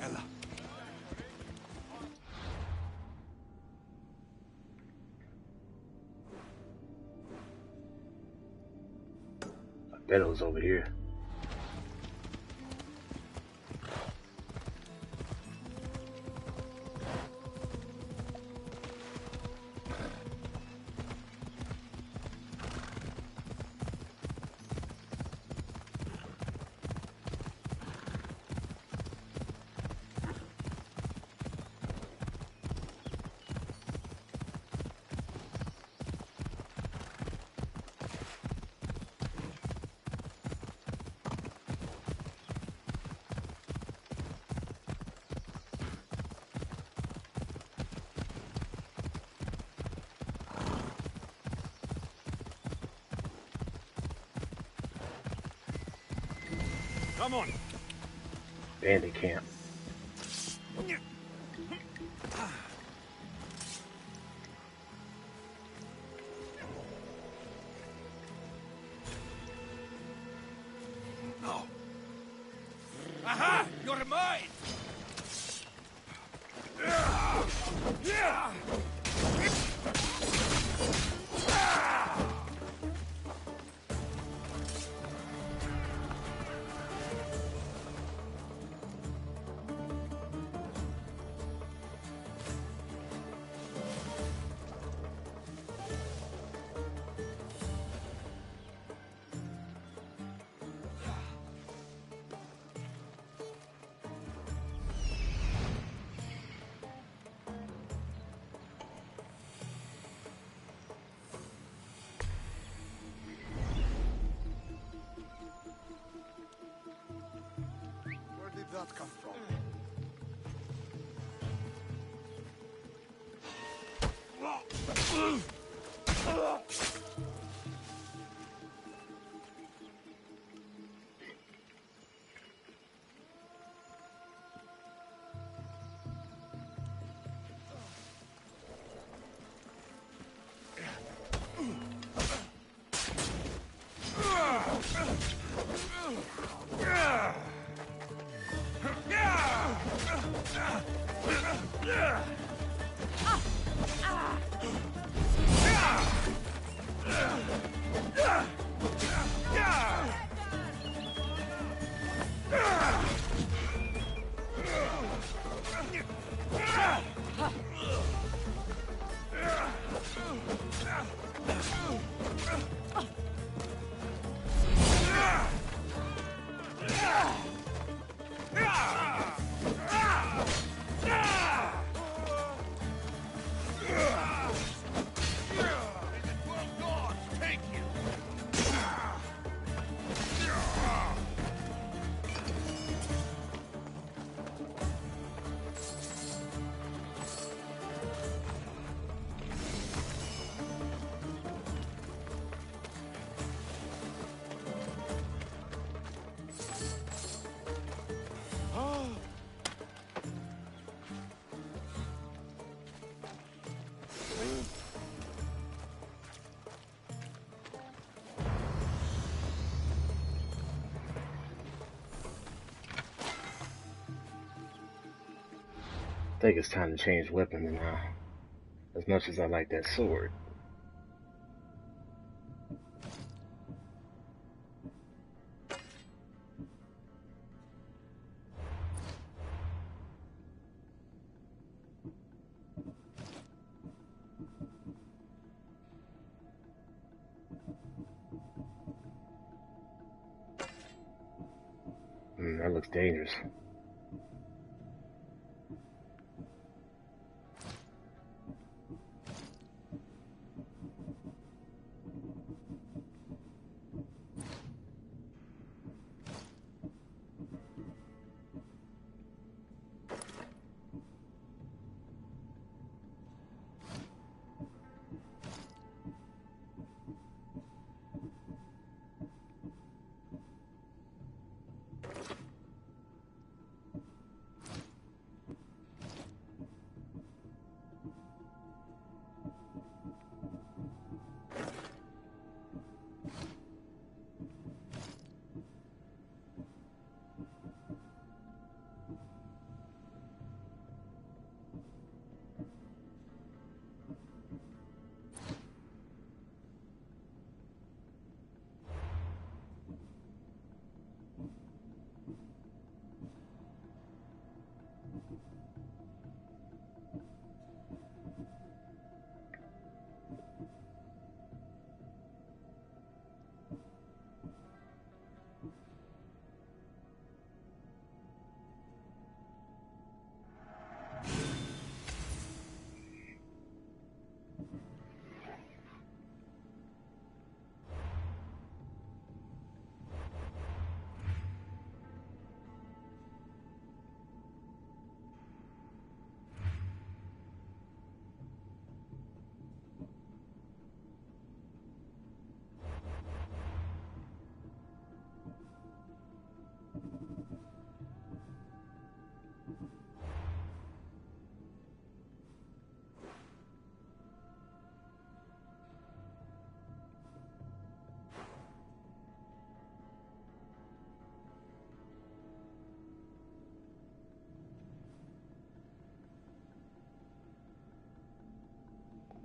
Ella. I bet it was over here. Come on. Bandit camp. No. Aha! You're mine! Where did that come from? I think it's time to change weapons now. As much as I like that sword. That looks dangerous.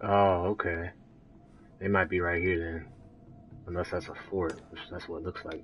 Oh, okay. They might be right here then. Unless that's a fort, which that's what it looks like.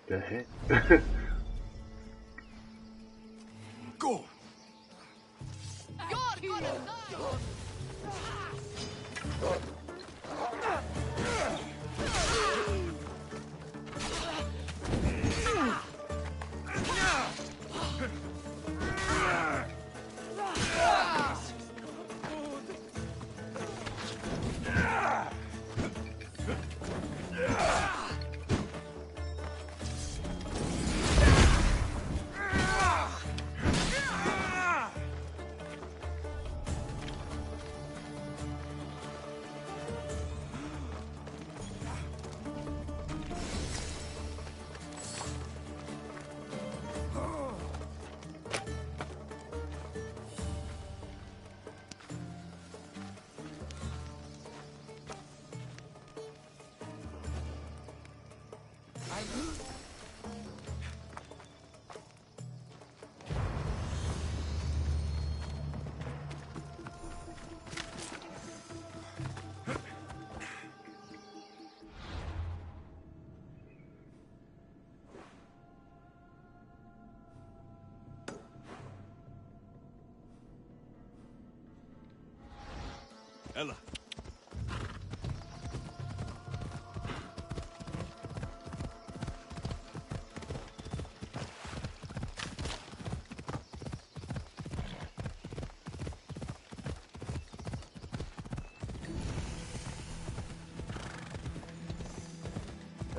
The heck? Go! You're gonna die! Ella.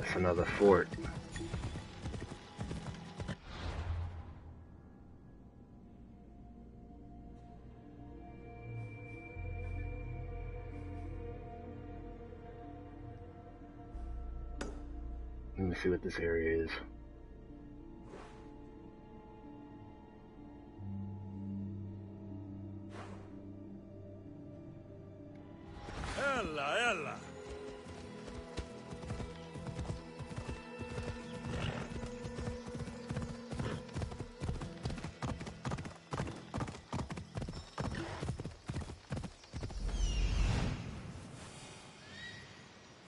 That's another fort. Let me see what this area is. Ella, ella.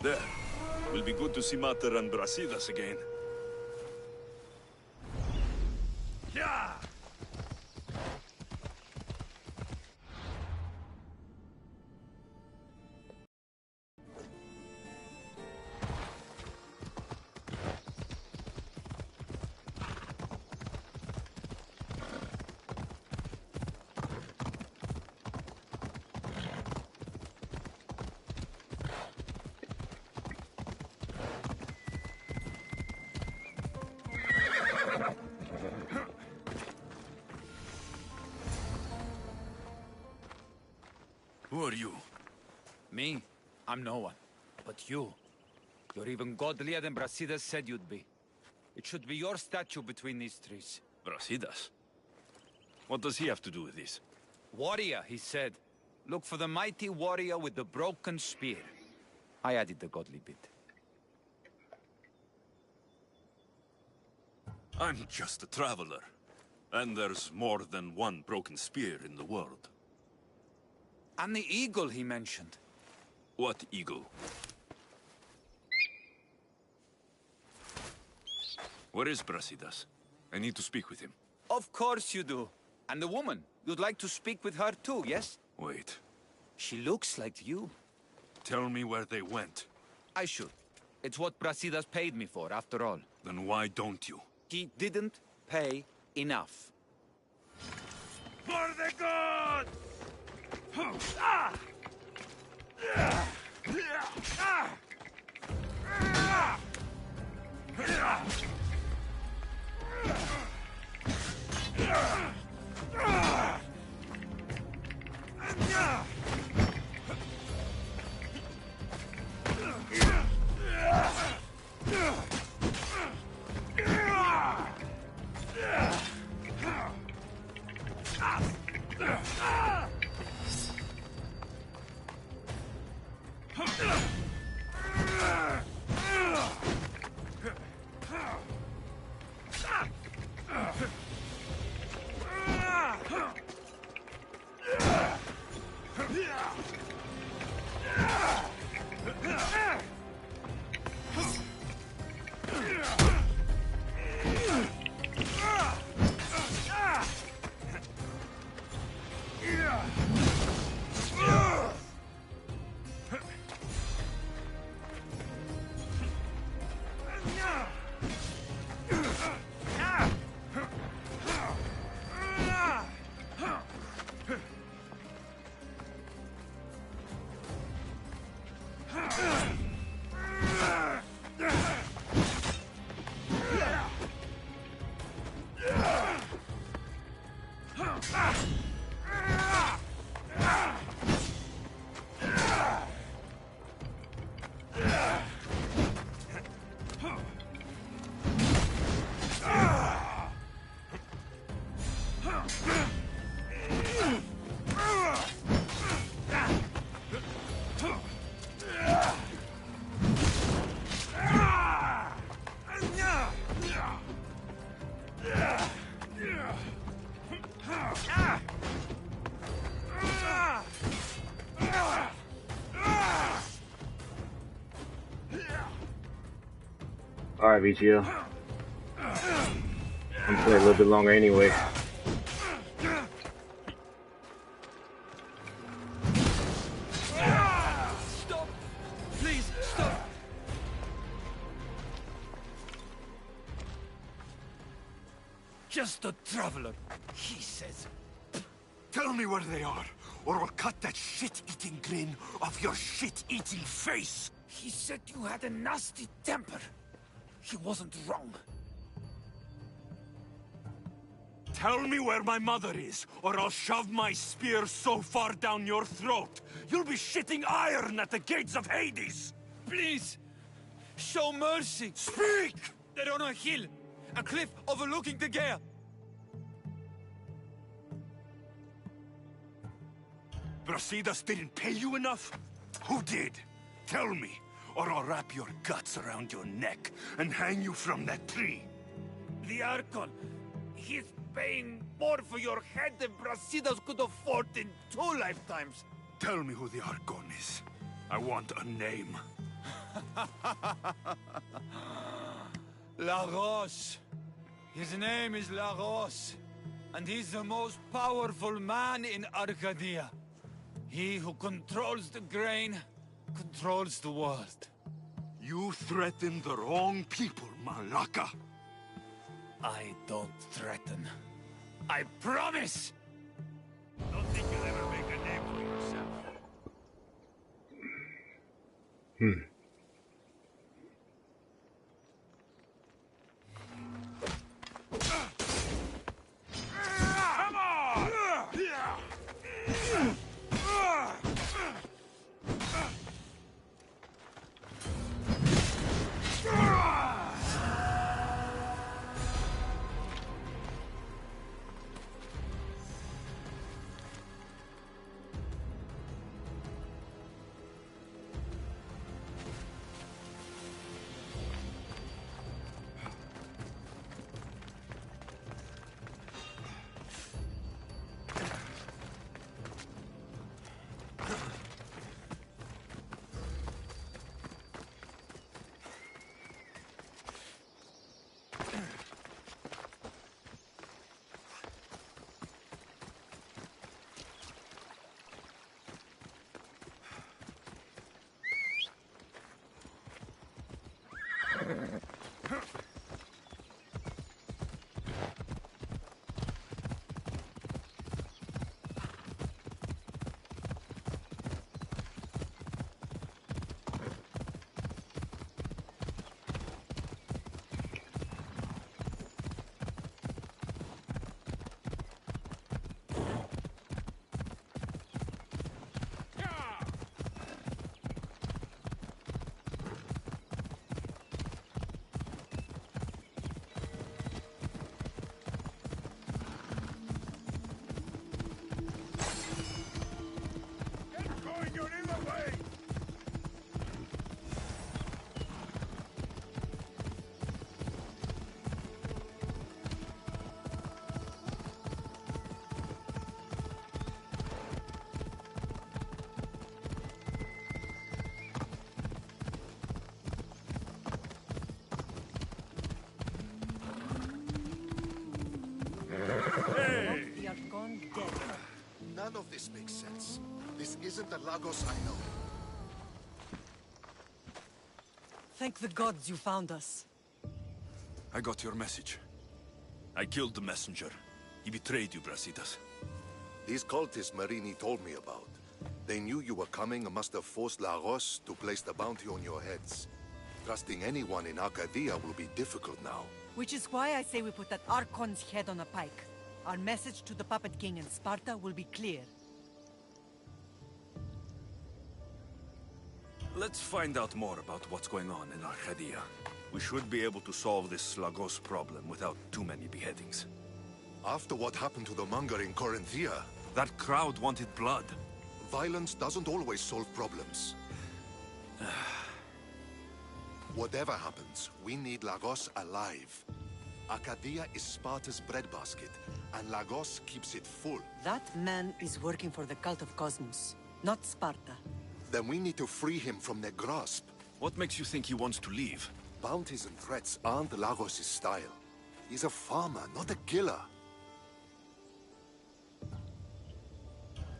There. Will be good to see Mater and Brasidas again. Yeah! Who are you? Me? I'm no one. But you. You're even godlier than Brasidas said you'd be. It should be your statue between these trees. Brasidas? What does he have to do with this? Warrior, he said. Look for the mighty warrior with the broken spear. I added the godly bit. I'm just a traveler. And there's more than one broken spear in the world. And the eagle he mentioned. What eagle? Where is Brasidas? I need to speak with him. Of course you do. And the woman, you'd like to speak with her too, yes? Wait. She looks like you. Tell me where they went. I should. It's what Brasidas paid me for, after all. Then why don't you? He didn't pay enough. For the gods! Alright, VGL. I'm gonna play a little bit longer anyway. Stop! Please, stop! Just a traveler, he says. Tell me where they are, or I'll cut that shit-eating grin off your shit-eating face! He said you had a nasty temper. He wasn't wrong. Tell me where my mother is, or I'll shove my spear so far down your throat, you'll be shitting iron at the gates of Hades! Please! Show mercy! Speak! They're on a hill. A cliff overlooking the gale. Brasidas didn't pay you enough? Who did? Tell me, or I'll wrap your guts around your neck and hang you from that tree. The Archon. He's paying more for your head than Brasidas could afford in 2 lifetimes. Tell me who the Archon is. I want a name. Lagos. His name is Lagos. And he's the most powerful man in Arkadia. He who controls the grain, controls the world. You threaten the wrong people, Malaka. I don't threaten. I promise! Don't think you'll ever make a name for yourself. Come on! None of this makes sense. This isn't the Lagos I know. Thank the gods you found us. I got your message. I killed the messenger. He betrayed you, Brasidas. These cultists Marini told me about. They knew you were coming and must have forced Lagos to place the bounty on your heads. Trusting anyone in Arkadia will be difficult now. Which is why I say we put that Archon's head on a pike. Our message to the Puppet King in Sparta will be clear. Let's find out more about what's going on in Arkadia. We should be able to solve this Lagos problem without too many beheadings. After what happened to the monger in Corinthia, that crowd wanted blood. Violence doesn't always solve problems. Whatever happens, we need Lagos alive. Arkadia is Sparta's breadbasket, and Lagos keeps it full. That man is working for the cult of Cosmos, not Sparta. Then we need to free him from their grasp. What makes you think he wants to leave? Bounties and threats aren't Lagos' style. He's a farmer, not a killer.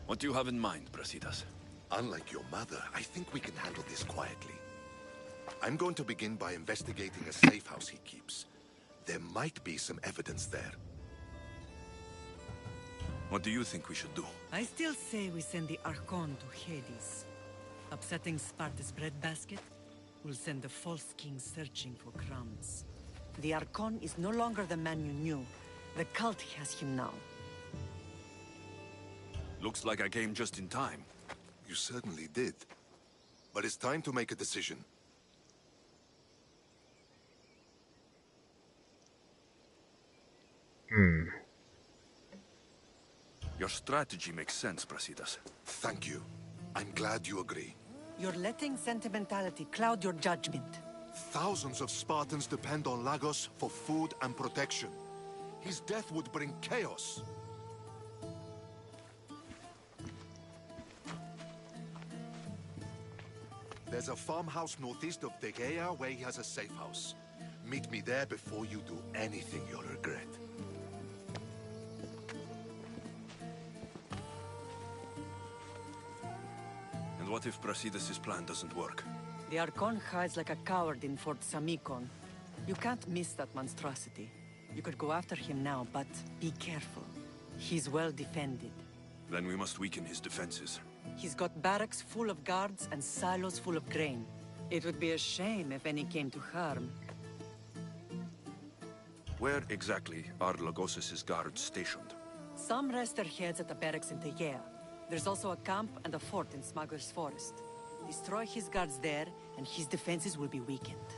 What do you have in mind, Brasidas? Unlike your mother, I think we can handle this quietly. I'm going to begin by investigating a safe house he keeps. There might be some evidence there. What do you think we should do? I still say we send the Archon to Hades. Upsetting Sparta's breadbasket will send the false king searching for crumbs. The Archon is no longer the man you knew. The cult has him now. Looks like I came just in time. You certainly did. But it's time to make a decision. Your strategy makes sense, Brasidas. Thank you. I'm glad you agree. You're letting sentimentality cloud your judgment. Thousands of Spartans depend on Lagos for food and protection. His death would bring chaos. There's a farmhouse northeast of Degeia where he has a safe house. Meet me there before you do anything you'll regret. And what if Brasidas' plan doesn't work? The Archon hides like a coward in Fort Samikon. You can't miss that monstrosity. You could go after him now, but be careful. He's well defended. Then we must weaken his defenses. He's got barracks full of guards and silos full of grain. It would be a shame if any came to harm. Where exactly are Lagos' guards stationed? Some rest their heads at the barracks in Tegea. There's also a camp and a fort in Smuggler's Forest. Destroy his guards there, and his defenses will be weakened.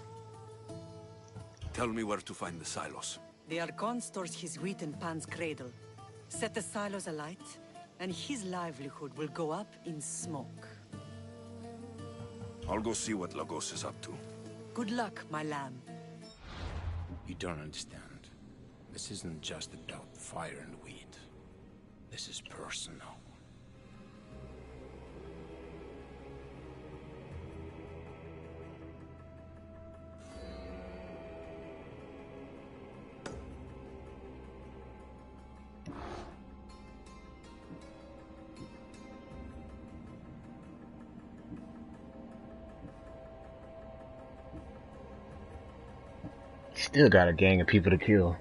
Tell me where to find the silos. The Archon stores his wheat in Pan's cradle. Set the silos alight, and his livelihood will go up in smoke. I'll go see what Lagos is up to. Good luck, my lamb. You don't understand. This isn't just about fire and weed. This is personal. Still got a gang of people to kill.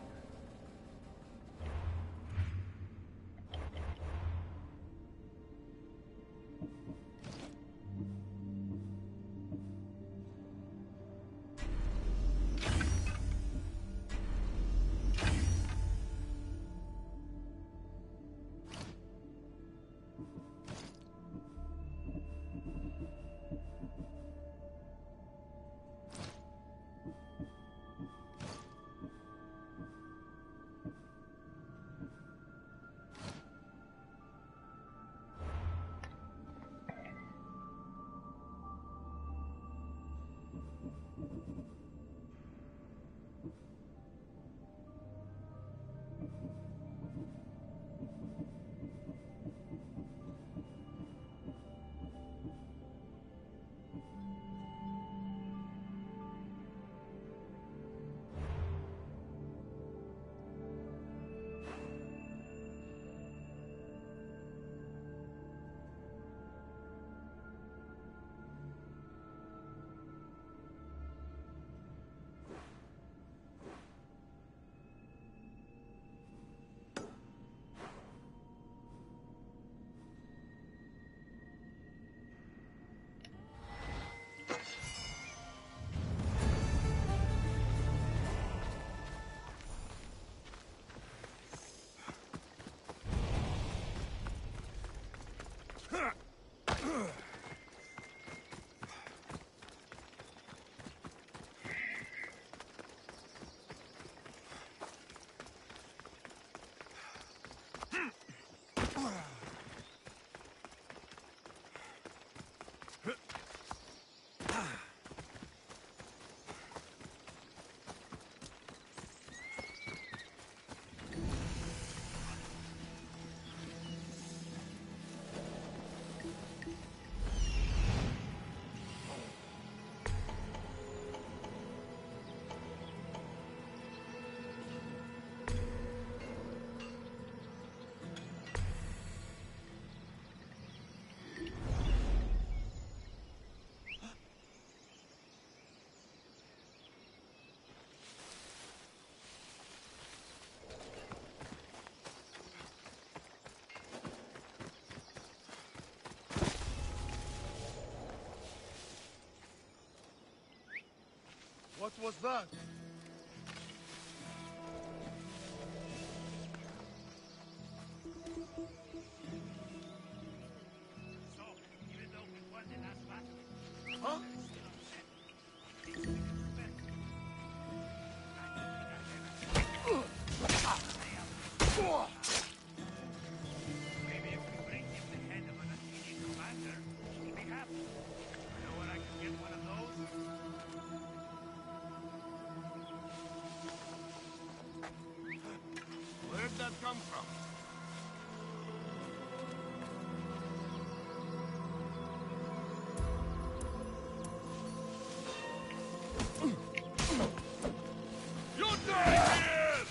What was that? Huh? Maybe if we bring him the head of an Athenian commander, he'll be happy. You know where I can get one of those? Where'd that come from? You die here!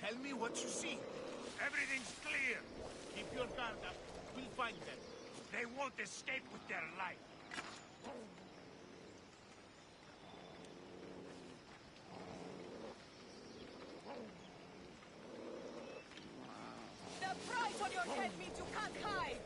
Tell me what you see. Everything's clear. Keep your guard up. We'll find them. They won't escape with their life. The price on your head means you can't hide!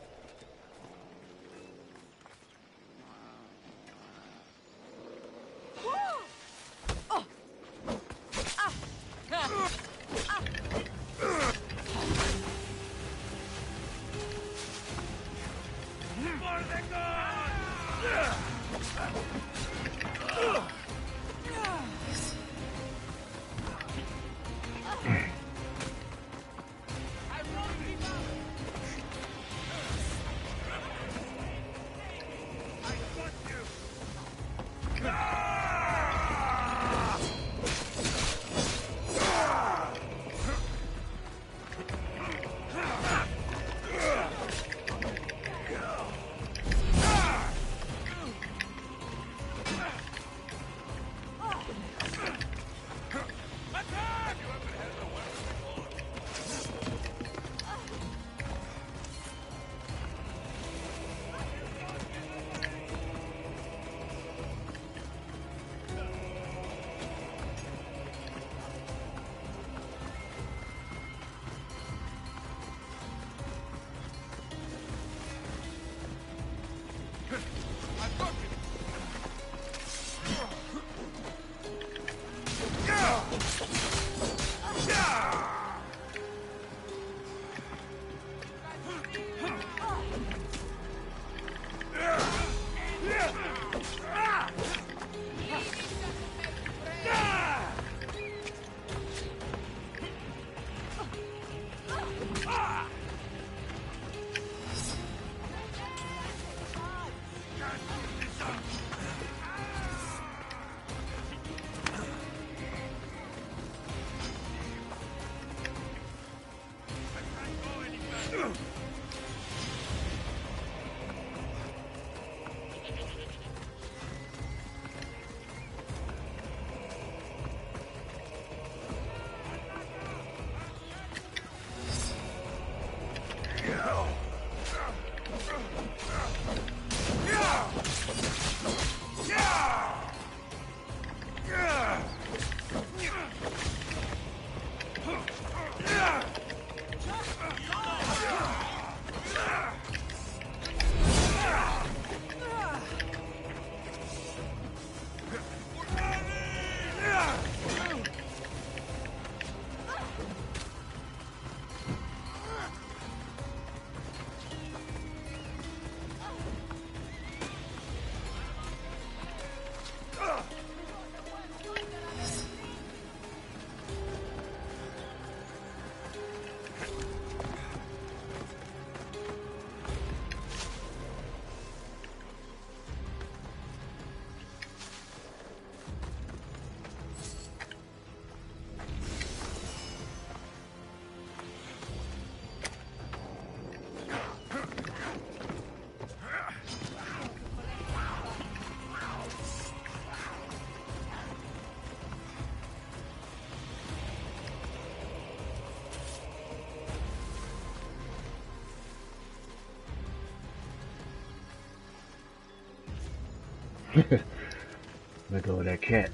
Let go of that cat.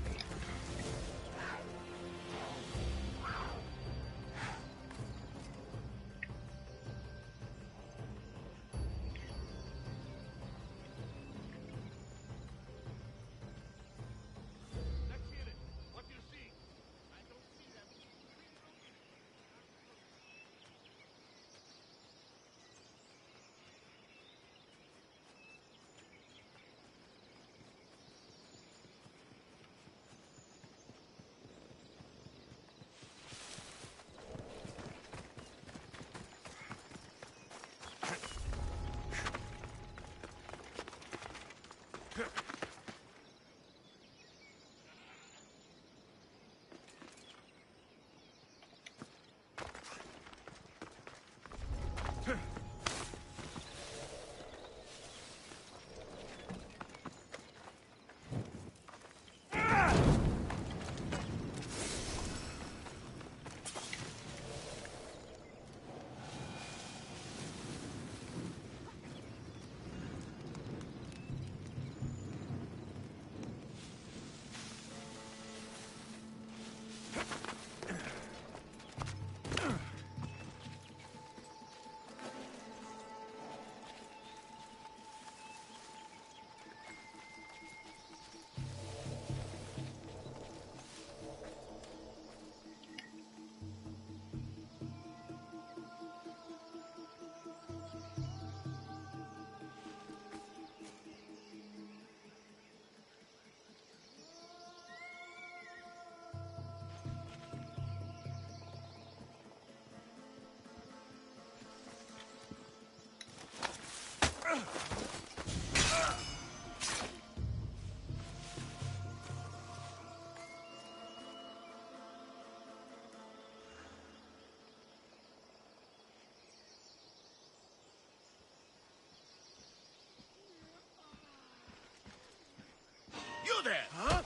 You there! Huh?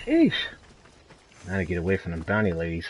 Sheesh. Gotta get away from them bounty ladies.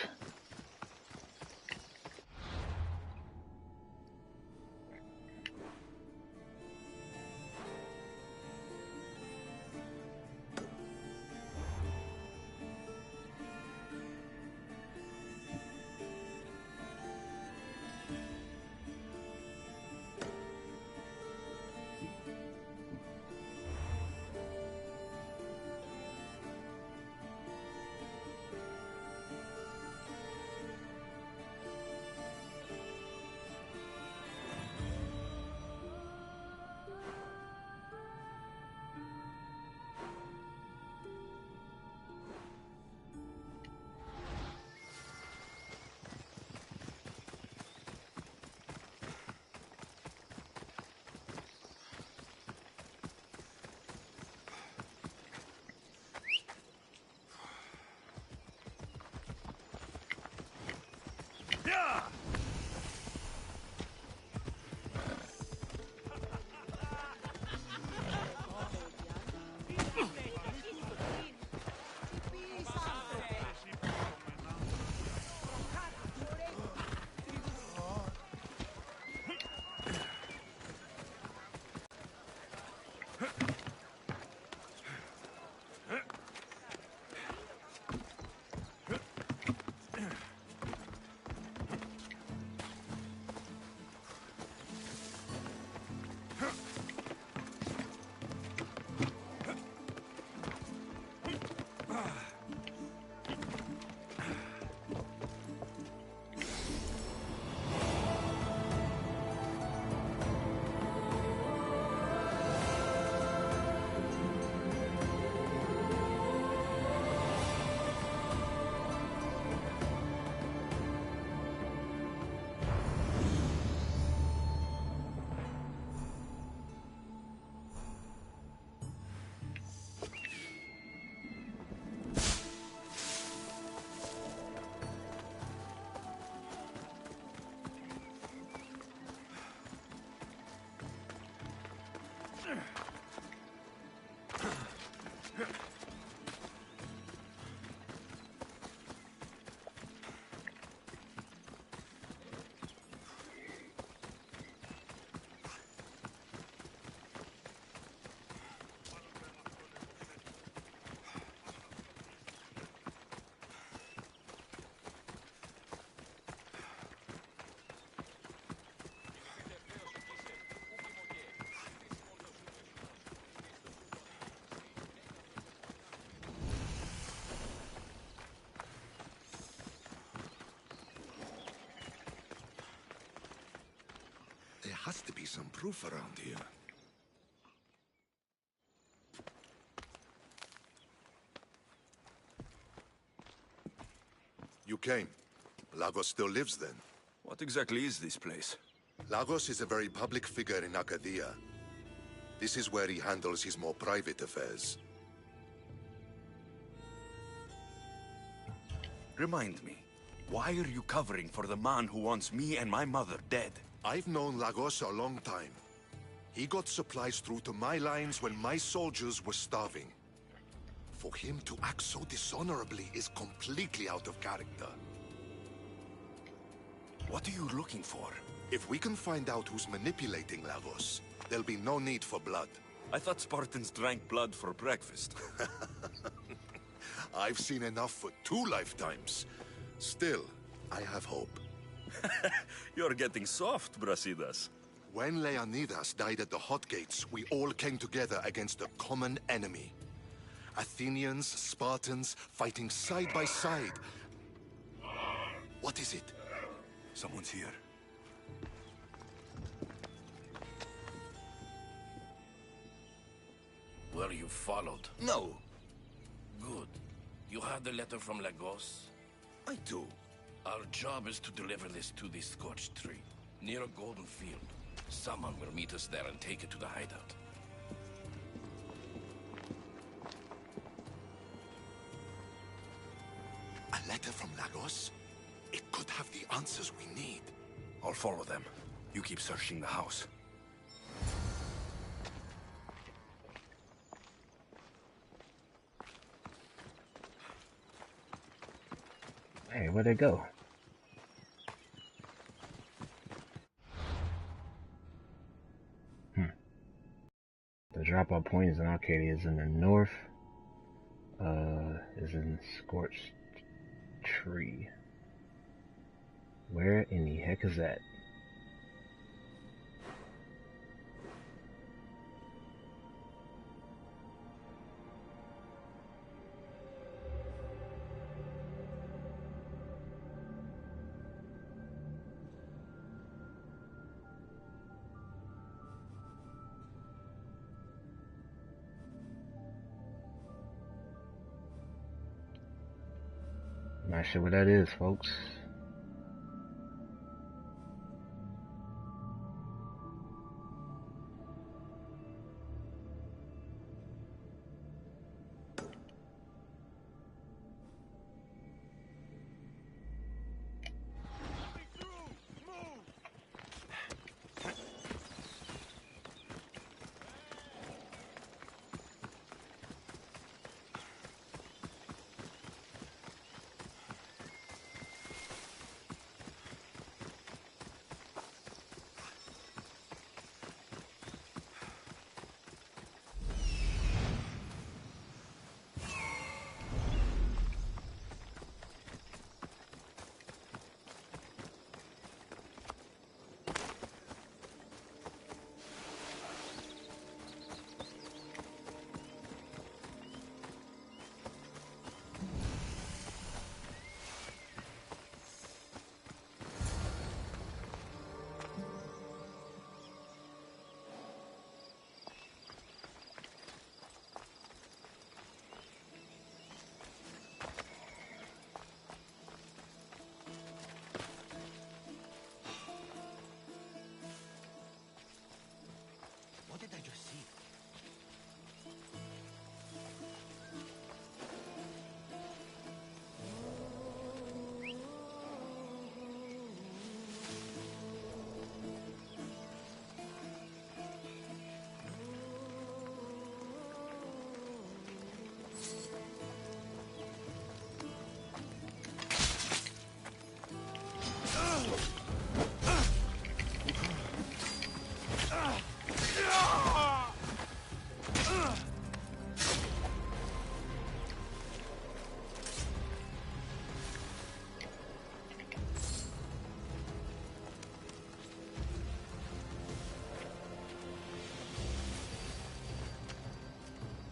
has to be some proof around here. You came. Lagos still lives then? What exactly is this place? Lagos is a very public figure in Arkadia. This is where he handles his more private affairs. Remind me, why are you covering for the man who wants me and my mother dead? I've known Lagos a long time. He got supplies through to my lines when my soldiers were starving. For him to act so dishonorably is completely out of character. What are you looking for? If we can find out who's manipulating Lagos, there'll be no need for blood. I thought Spartans drank blood for breakfast. I've seen enough for 2 lifetimes. Still, I have hope. You're getting soft, Brasidas. When Leonidas died at the Hot Gates, we all came together against a common enemy. Athenians, Spartans, fighting side by side. What is it? Someone's here. Were you followed? No. Good. You have the letter from Lagos? I do. Our job is to deliver this to the scorched tree, near a golden field. Someone will meet us there and take it to the hideout. A letter from Lagos? It could have the answers we need. I'll follow them. You keep searching the house. Hey, where'd they go? The drop-off point is in Arkadia, is in the north. Is in Scorched Tree. Where in the heck is that? Not sure what that is, folks. What did I just see?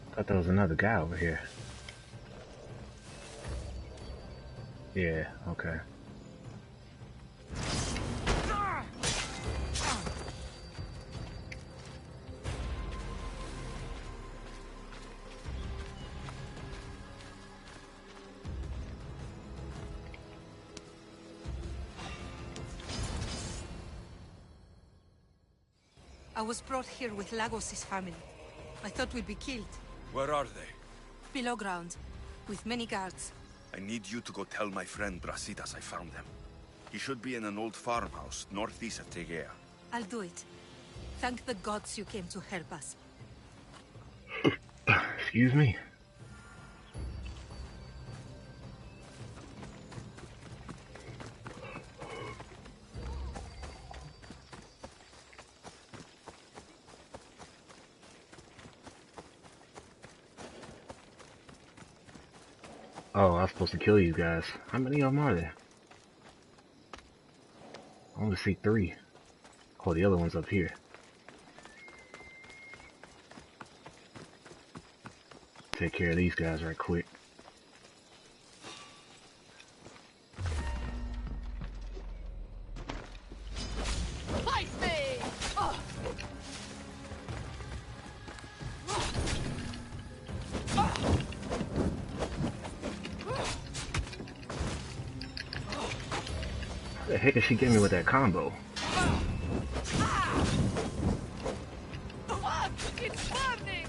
I thought there was another guy over here. Yeah, okay. I was brought here with Lagos' family. I thought we'd be killed. Where are they? Below ground, with many guards. I need you to go tell my friend Brasidas I found them. He should be in an old farmhouse northeast of Tegea. I'll do it. Thank the gods you came to help us. Excuse me. Oh, I was supposed to kill you guys. How many of them are there? I only see 3. Oh, the other one's up here. Take care of these guys right quick. Fight me! Oh. How the heck is she getting me with that combo? It's burning!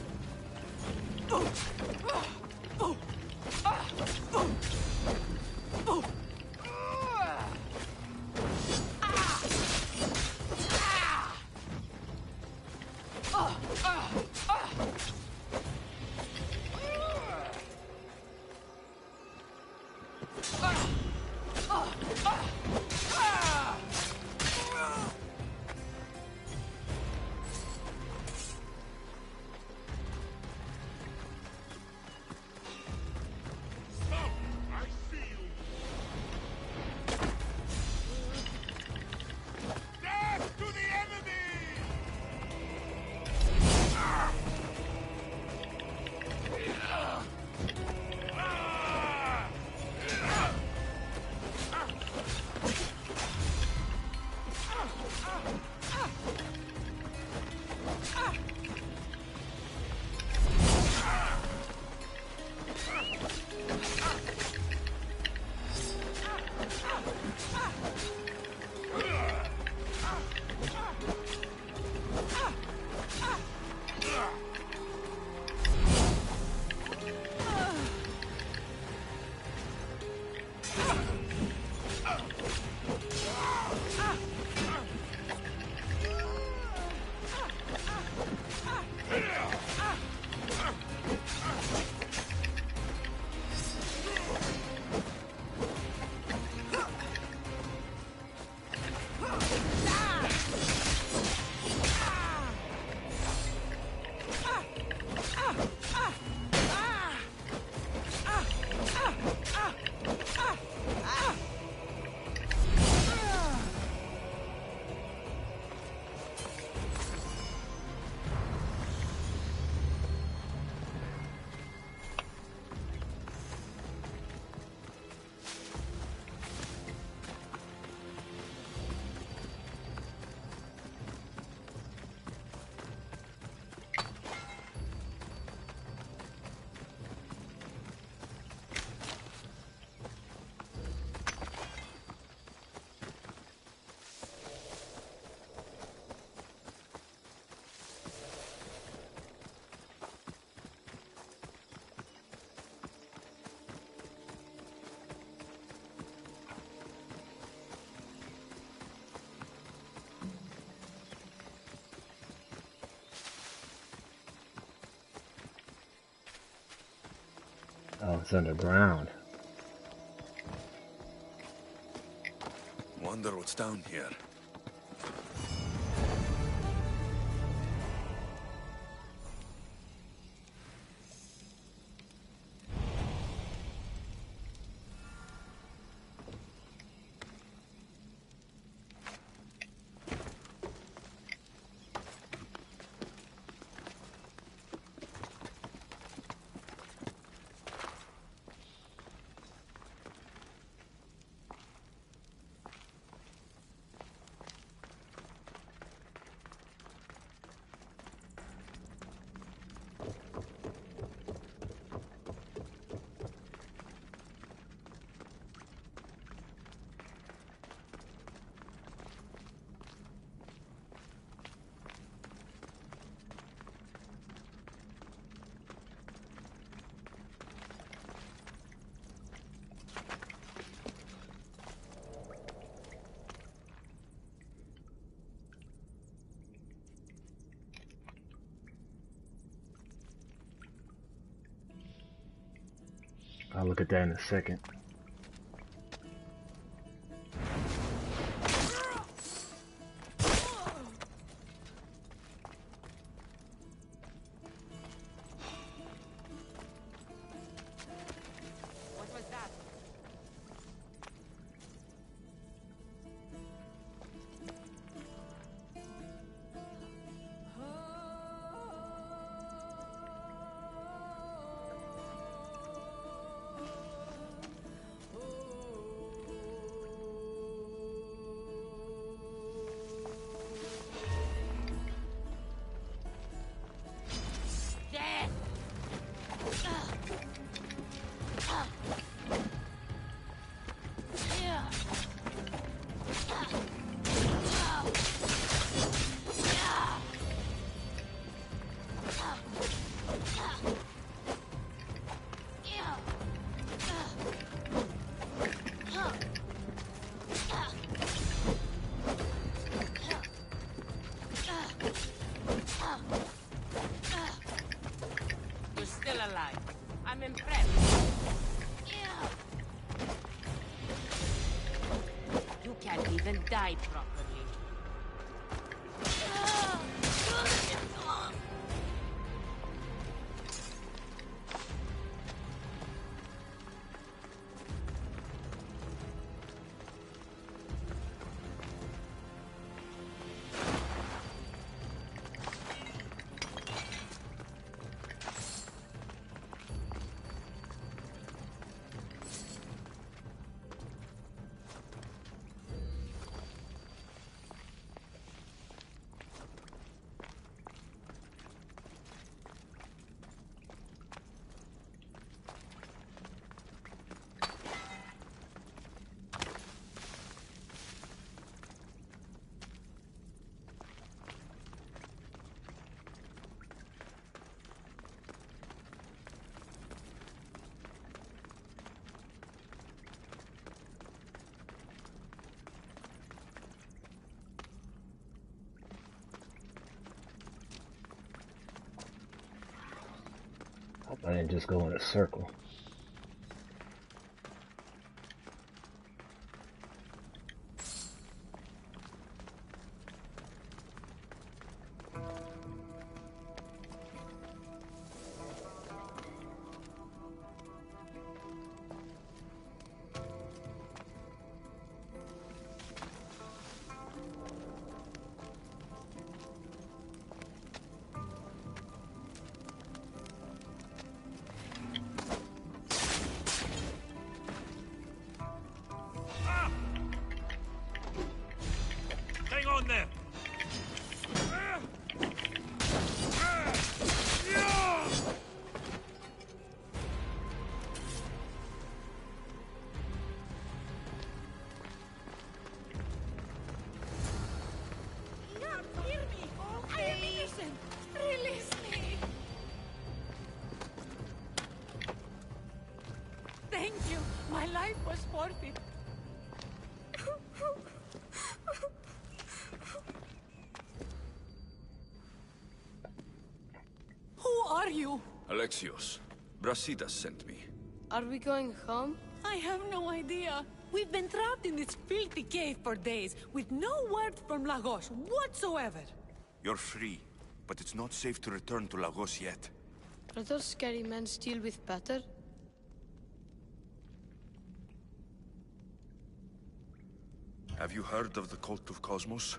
Oh, it's underground. Wonder what's down here. I'll look at that in a second. What was that? You're still alive. I'm impressed. You can't even die properly. I didn't just go in a circle. Hang on there! Thank you. My life was forfeit. Who are you? Alexios, Brasidas sent me. Are we going home? I have no idea. We've been trapped in this filthy cave for days, with no word from Lagos whatsoever. You're free, but it's not safe to return to Lagos yet. Are those scary men still with Peter? Have you heard of the cult of Cosmos?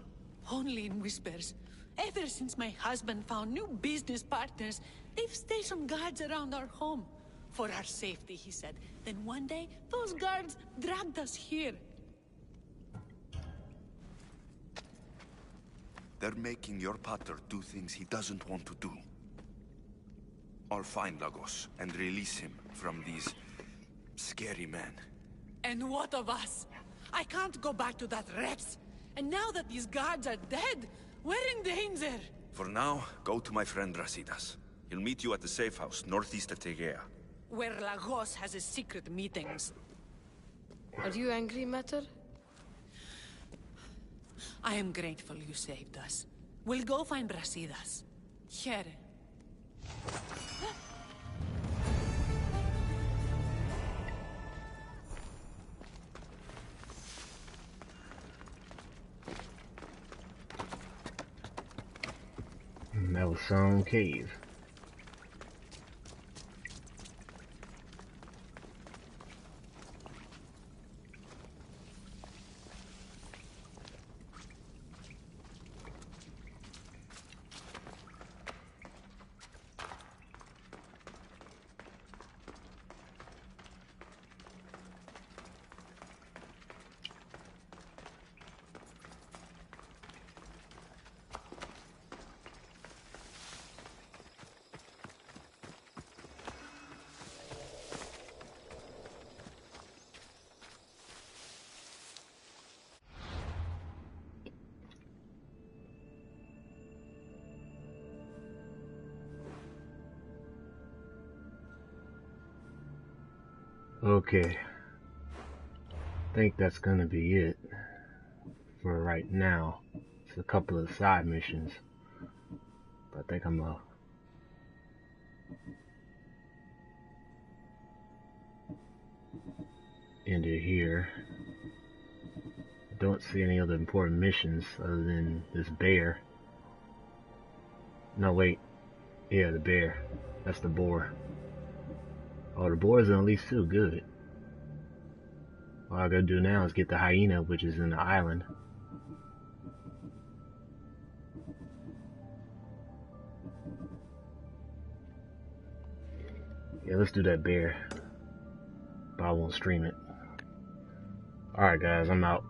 Only in whispers. Ever since my husband found new business partners, they've stationed guards around our home. For our safety, he said. Then one day, those guards dragged us here. They're making your pater do things he doesn't want to do. I'll find Lagos and release him from these scary men. And what of us? I can't go back to that Rex. And now that these guards are dead, we're in danger. For now, go to my friend Brasidas. He'll meet you at the safe house northeast of Tegea. Where Lagos has his secret meetings. Are you angry, Mater? I am grateful you saved us. We'll go find Brasidas. Here. Some cave. Okay, I think that's gonna be it for right now. It's a couple of side missions, but I think I'm gonna end it here. I don't see any other important missions other than this bear. No, wait. Yeah, the bear. That's the boar. Oh, the boar's at least too good. All I gotta do now is get the hyena, which is in the island. Yeah, let's do that bear. But I won't stream it. Alright guys, I'm out.